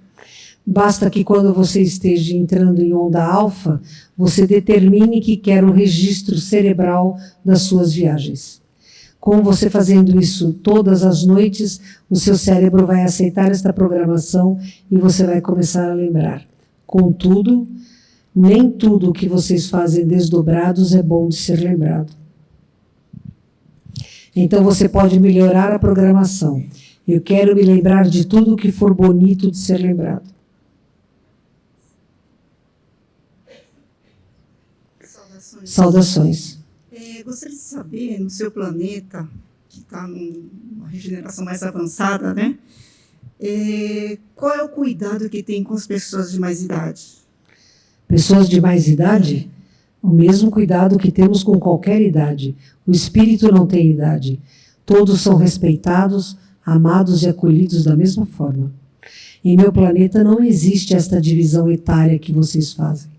Basta que quando você esteja entrando em onda alfa, você determine que quer um registro cerebral das suas viagens. Com você fazendo isso todas as noites, o seu cérebro vai aceitar esta programação e você vai começar a lembrar. Contudo, nem tudo o que vocês fazem desdobrados é bom de ser lembrado. Então você pode melhorar a programação. Eu quero me lembrar de tudo o que for bonito de ser lembrado. Saudações. Gostaria de saber, no seu planeta, que está numa regeneração mais avançada, né? Qual é o cuidado que tem com as pessoas de mais idade? Pessoas de mais idade? O mesmo cuidado que temos com qualquer idade. O espírito não tem idade. Todos são respeitados, amados e acolhidos da mesma forma. Em meu planeta não existe esta divisão etária que vocês fazem.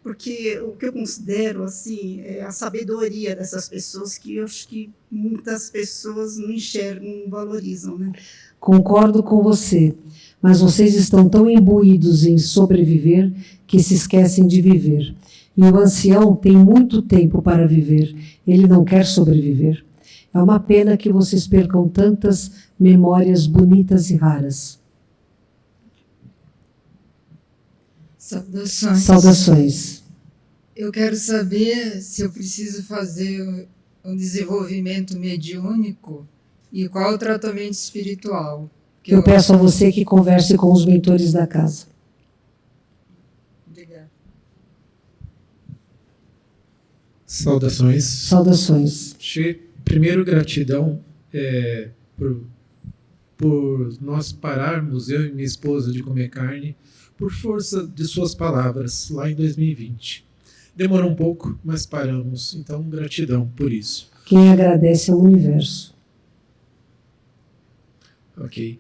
Porque o que eu considero assim é a sabedoria dessas pessoas que eu acho que muitas pessoas não enxergam, não valorizam, né? Concordo com você, mas vocês estão tão imbuídos em sobreviver que se esquecem de viver. E o ancião tem muito tempo para viver, ele não quer sobreviver. É uma pena que vocês percam tantas memórias bonitas e raras. Saudações. Saudações. Eu quero saber se eu preciso fazer um desenvolvimento mediúnico e qual o tratamento espiritual. Eu peço a você que converse com os mentores da casa. Obrigada. Saudações. Saudações. Primeiro, gratidão por nós pararmos, eu e minha esposa, de comer carne, por força de suas palavras, lá em 2020. Demorou um pouco, mas paramos. Então, gratidão por isso. Quem agradece é o universo. Ok.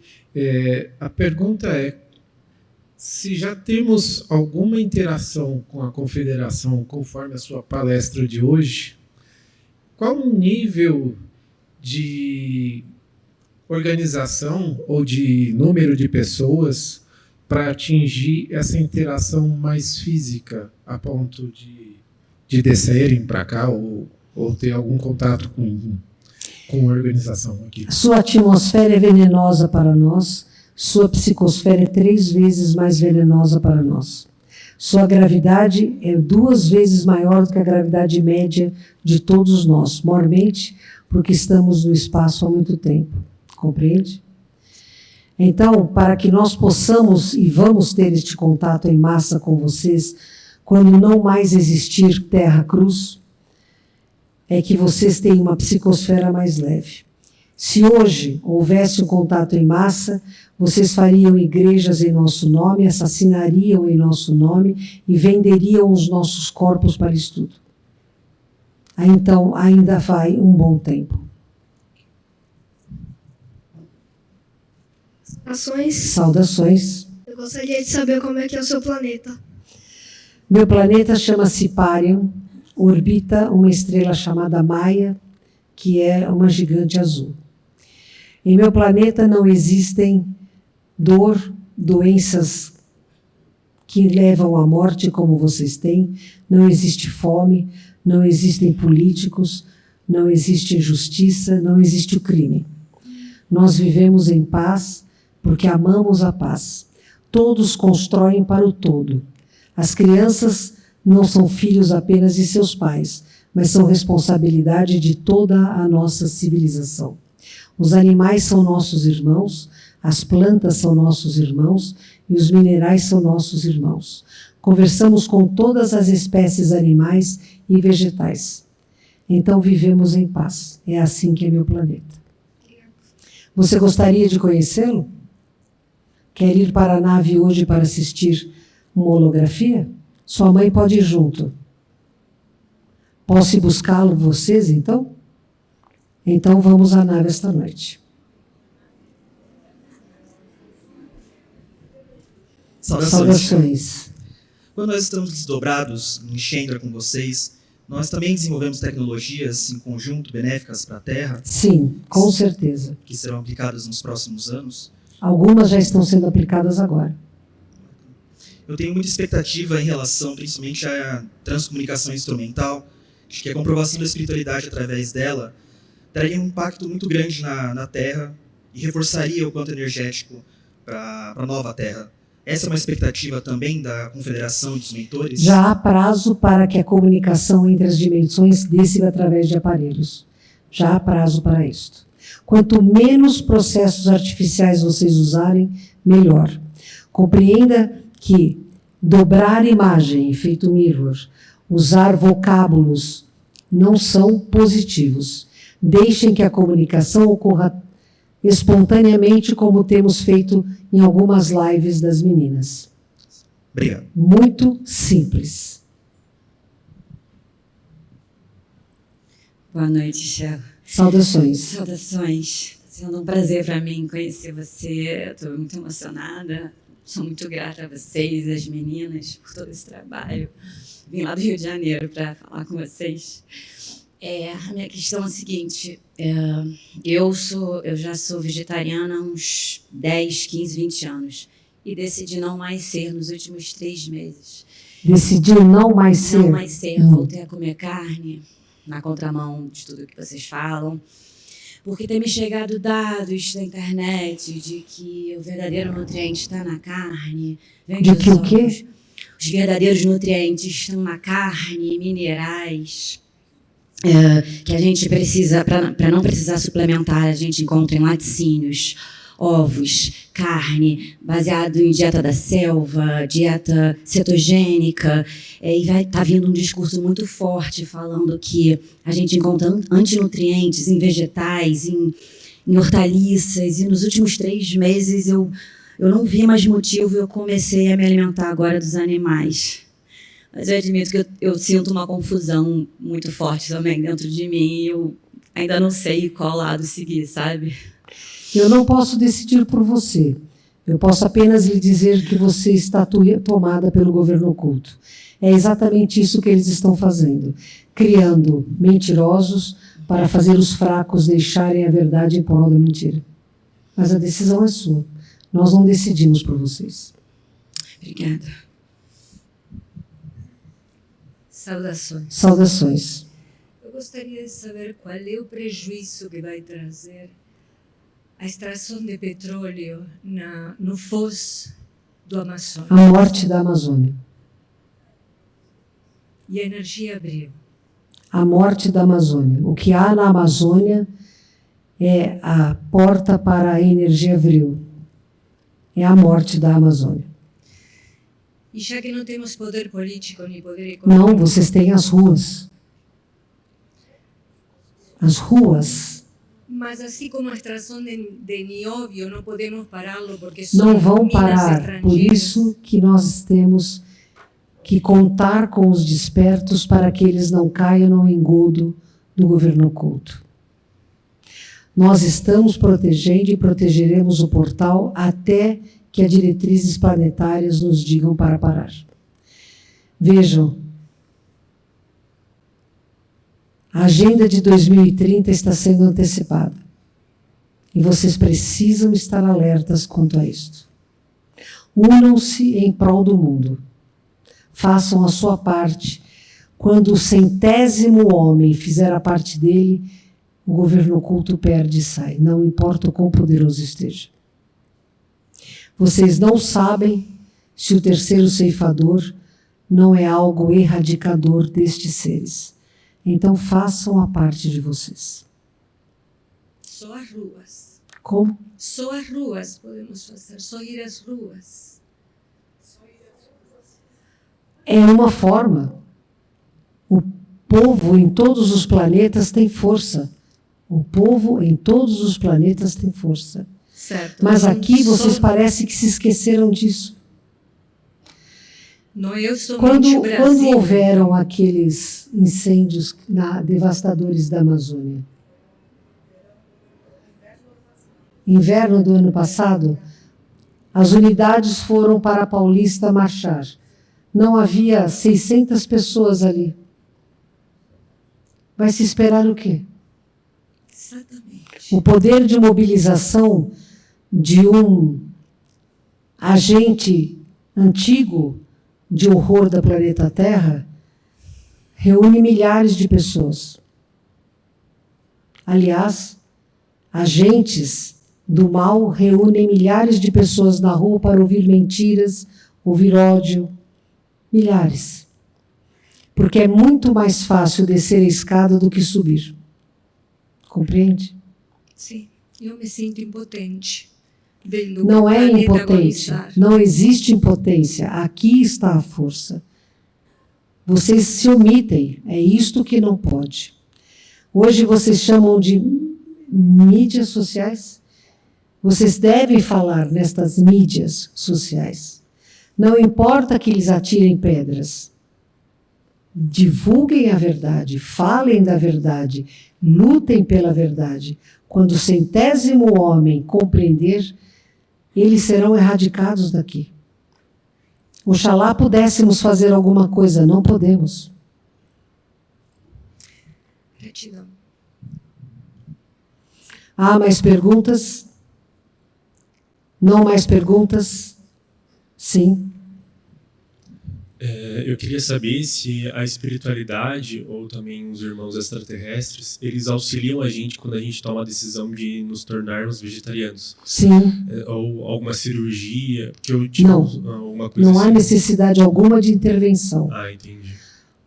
A pergunta é se já temos alguma interação com a Confederação, conforme a sua palestra de hoje, qual o nível de organização ou de número de pessoas para atingir essa interação mais física, a ponto de descerem para cá ou ter algum contato com a organização aqui? Sua atmosfera é venenosa para nós, sua psicosfera é 3 vezes mais venenosa para nós. Sua gravidade é 2 vezes maior do que a gravidade média de todos nós, mormente, porque estamos no espaço há muito tempo. Compreende? Então, para que nós possamos e vamos ter este contato em massa com vocês, quando não mais existir terra-cruz, é que vocês têm uma psicosfera mais leve. Se hoje houvesse um contato em massa, vocês fariam igrejas em nosso nome, assassinariam em nosso nome e venderiam os nossos corpos para estudo. Então, ainda vai um bom tempo. Saudações. Eu gostaria de saber como é que é o seu planeta. Meu planeta chama-se Parian, orbita uma estrela chamada Maia, que é uma gigante azul. Em meu planeta não existem dor, doenças que levam à morte como vocês têm, não existe fome, não existem políticos, não existe injustiça, não existe o crime. Nós vivemos em paz porque amamos a paz. Todos constroem para o todo. As crianças não são filhos apenas de seus pais, mas são responsabilidade de toda a nossa civilização. Os animais são nossos irmãos, as plantas são nossos irmãos e os minerais são nossos irmãos. Conversamos com todas as espécies animais e vegetais. Então vivemos em paz. É assim que é meu planeta. Você gostaria de conhecê-lo? Quer ir para a nave hoje para assistir uma holografia? Sua mãe pode ir junto. Posso ir buscá-lo vocês, então? Então vamos à nave esta noite. Saudações. Quando nós estamos desdobrados em Shendra com vocês, nós também desenvolvemos tecnologias em conjunto benéficas para a Terra? Sim, com certeza. Que serão aplicadas nos próximos anos? Algumas já estão sendo aplicadas agora. Eu tenho muita expectativa em relação, principalmente, à transcomunicação instrumental, de que a comprovação da espiritualidade através dela traria um impacto muito grande na Terra e reforçaria o quanto energético para a nova Terra. Essa é uma expectativa também da Confederação e dos mentores? Já há prazo para que a comunicação entre as dimensões desça através de aparelhos. Já há prazo para isto. Quanto menos processos artificiais vocês usarem, melhor. Compreenda que dobrar imagem, efeito mirror, usar vocábulos não são positivos. Deixem que a comunicação ocorra espontaneamente, como temos feito em algumas lives das meninas. Obrigado. Muito simples. Boa noite, Shell. Saudações. Saudações. Sendo um prazer para mim conhecer você. Estou muito emocionada. Sou muito grata a vocês, as meninas, por todo esse trabalho. Vim lá do Rio de Janeiro para falar com vocês. A minha questão é a seguinte, eu já sou vegetariana há uns 10, 15, 20 anos e decidi não mais ser nos últimos 3 meses. Decidiu não mais ser? Não mais ser, voltei a comer carne, na contramão de tudo que vocês falam, porque tem me chegado dados da internet de que o verdadeiro nutriente está na carne. De que o quê? Os verdadeiros nutrientes estão na carne, minerais... que a gente precisa, para não precisar suplementar, a gente encontra em laticínios, ovos, carne, baseado em dieta da selva, dieta cetogênica, e vai estar vindo um discurso muito forte falando que a gente encontra antinutrientes em vegetais, em hortaliças, e nos últimos 3 meses eu não vi mais motivo, eu comecei a me alimentar agora dos animais. Mas eu admito que eu sinto uma confusão muito forte também dentro de mim e eu ainda não sei qual lado seguir, sabe? Eu não posso decidir por você. Eu posso apenas lhe dizer que você está tomada pelo governo oculto. É exatamente isso que eles estão fazendo, criando mentirosos para fazer os fracos deixarem a verdade em prol da mentira. Mas a decisão é sua. Nós não decidimos por vocês. Obrigada. Saudações. Saudações. Eu gostaria de saber qual é o prejuízo que vai trazer a extração de petróleo no foz do Amazonas. A morte da Amazônia. E a energia abriu. A morte da Amazônia. O que há na Amazônia é a porta para a energia abril. É a morte da Amazônia. E já que não temos poder político nem poder econômico... Não, vocês têm as ruas. As ruas. Mas assim como a extração de nióbio, não podemos pará-lo porque não vão parar. Por isso que nós temos que contar com os despertos para que eles não caiam no engodo do governo oculto. Nós estamos protegendo e protegeremos o portal até que as diretrizes planetárias nos digam para parar. Vejam, a agenda de 2030 está sendo antecipada. E vocês precisam estar alertas quanto a isto. Unam-se em prol do mundo. Façam a sua parte. Quando o 100º homem fizer a parte dele, o governo oculto perde e sai, não importa o quão poderoso esteja. Vocês não sabem se o terceiro ceifador não é algo erradicador destes seres. Então façam a parte de vocês. Só as ruas. Como? Só as ruas podemos fazer, só ir às ruas. É uma forma. O povo em todos os planetas tem força. O povo em todos os planetas tem força. Certo. Mas aqui vocês parecem que se esqueceram disso. Não é somente quando o Brasil. Houveram aqueles incêndios devastadores da Amazônia? Inverno do ano passado, as unidades foram para a Paulista marchar. Não havia 600 pessoas ali. Vai se esperar o quê? Exatamente. O poder de mobilização de um agente antigo de horror da planeta Terra reúne milhares de pessoas. Aliás, agentes do mal reúnem milhares de pessoas na rua para ouvir mentiras, ouvir ódio. Milhares. Porque é muito mais fácil descer a escada do que subir. Compreende? Sim, eu me sinto impotente. Não é impotência, não existe impotência. Aqui está a força. Vocês se omitem, é isto que não pode. Hoje vocês chamam de mídias sociais. Vocês devem falar nestas mídias sociais. Não importa que eles atirem pedras. divulguem a verdade, falem da verdade, lutem pela verdade. Quando o 100º homem compreender, eles serão erradicados daqui. Oxalá pudéssemos fazer alguma coisa, não podemos. Gratidão. Há mais perguntas? Não mais perguntas? Sim. Eu queria saber se a espiritualidade ou também os irmãos extraterrestres, eles auxiliam a gente quando a gente toma a decisão de nos tornarmos vegetarianos. Sim. Ou alguma cirurgia, porque eu tive alguma coisa não assim. Há necessidade alguma de intervenção. Ah, entendi.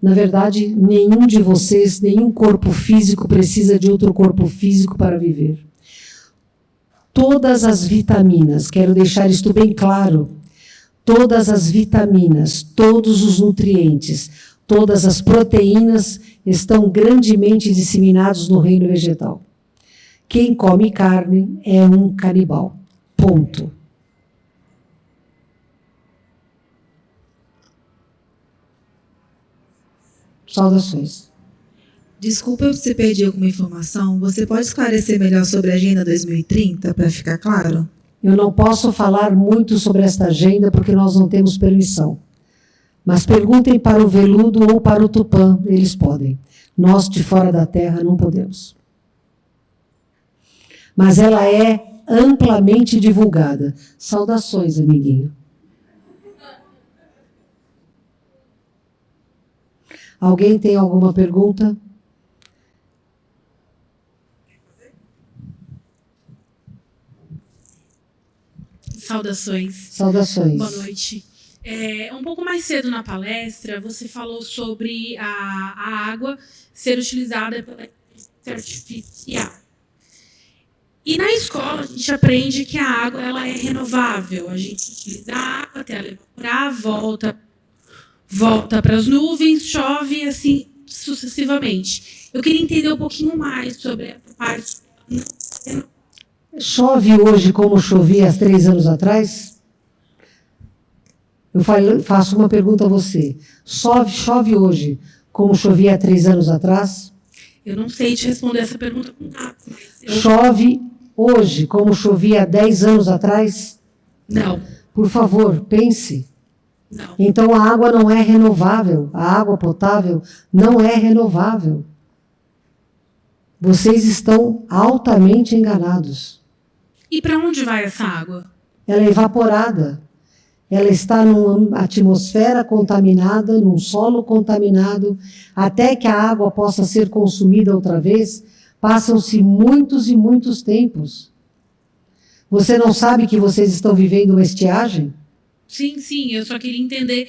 Na verdade, nenhum de vocês, nenhum corpo físico precisa de outro corpo físico para viver. Todas as vitaminas, quero deixar isto bem claro, todas as vitaminas, todos os nutrientes, todas as proteínas estão grandemente disseminados no reino vegetal. Quem come carne é um canibal. Ponto. Saudações. Desculpa se perdi alguma informação. Você pode esclarecer melhor sobre a Agenda 2030 para ficar claro? Eu não posso falar muito sobre esta agenda porque nós não temos permissão. Mas perguntem para o Veludo ou para o Tupã, eles podem. Nós, de fora da Terra, não podemos. Mas ela é amplamente divulgada. Saudações, amiguinho. Alguém tem alguma pergunta? Saudações. Saudações. Boa noite. Um pouco mais cedo na palestra, você falou sobre a água ser utilizada pela inteligência artificial. E na escola a gente aprende que a água ela é renovável. A gente utiliza a água até ela evaporar, volta para as nuvens, chove e assim sucessivamente. Eu queria entender um pouquinho mais sobre a parte. Chove hoje como chovia há 3 anos atrás? Eu faço uma pergunta a você. Chove hoje como chovia há 3 anos atrás? Eu não sei te responder essa pergunta com nada. Chove hoje como chovia há 10 anos atrás? Não. Por favor, pense. Não. Então a água não é renovável. A água potável não é renovável. Vocês estão altamente enganados. E para onde vai essa água? Ela é evaporada. Ela está numa atmosfera contaminada, num solo contaminado. Até que a água possa ser consumida outra vez, passam-se muitos e muitos tempos. Você não sabe que vocês estão vivendo uma estiagem? Sim, eu só queria entender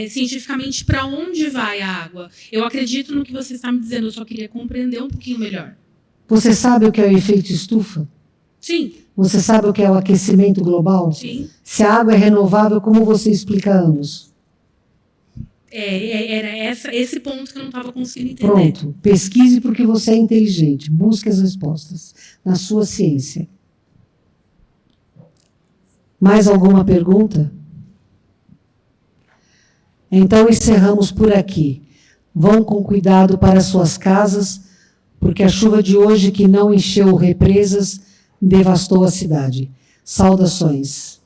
cientificamente para onde vai a água. Eu acredito no que você está me dizendo, eu só queria compreender um pouquinho melhor. Você sabe o que é o efeito estufa? Sim. Você sabe o que é o aquecimento global? Sim. Se a água é renovável, como você explica há anos? Era esse ponto que eu não estava conseguindo entender. Pronto. Pesquise porque você é inteligente. Busque as respostas na sua ciência. Mais alguma pergunta? Então encerramos por aqui. Vão com cuidado para suas casas, porque a chuva de hoje que não encheu represas devastou a cidade. Saudações.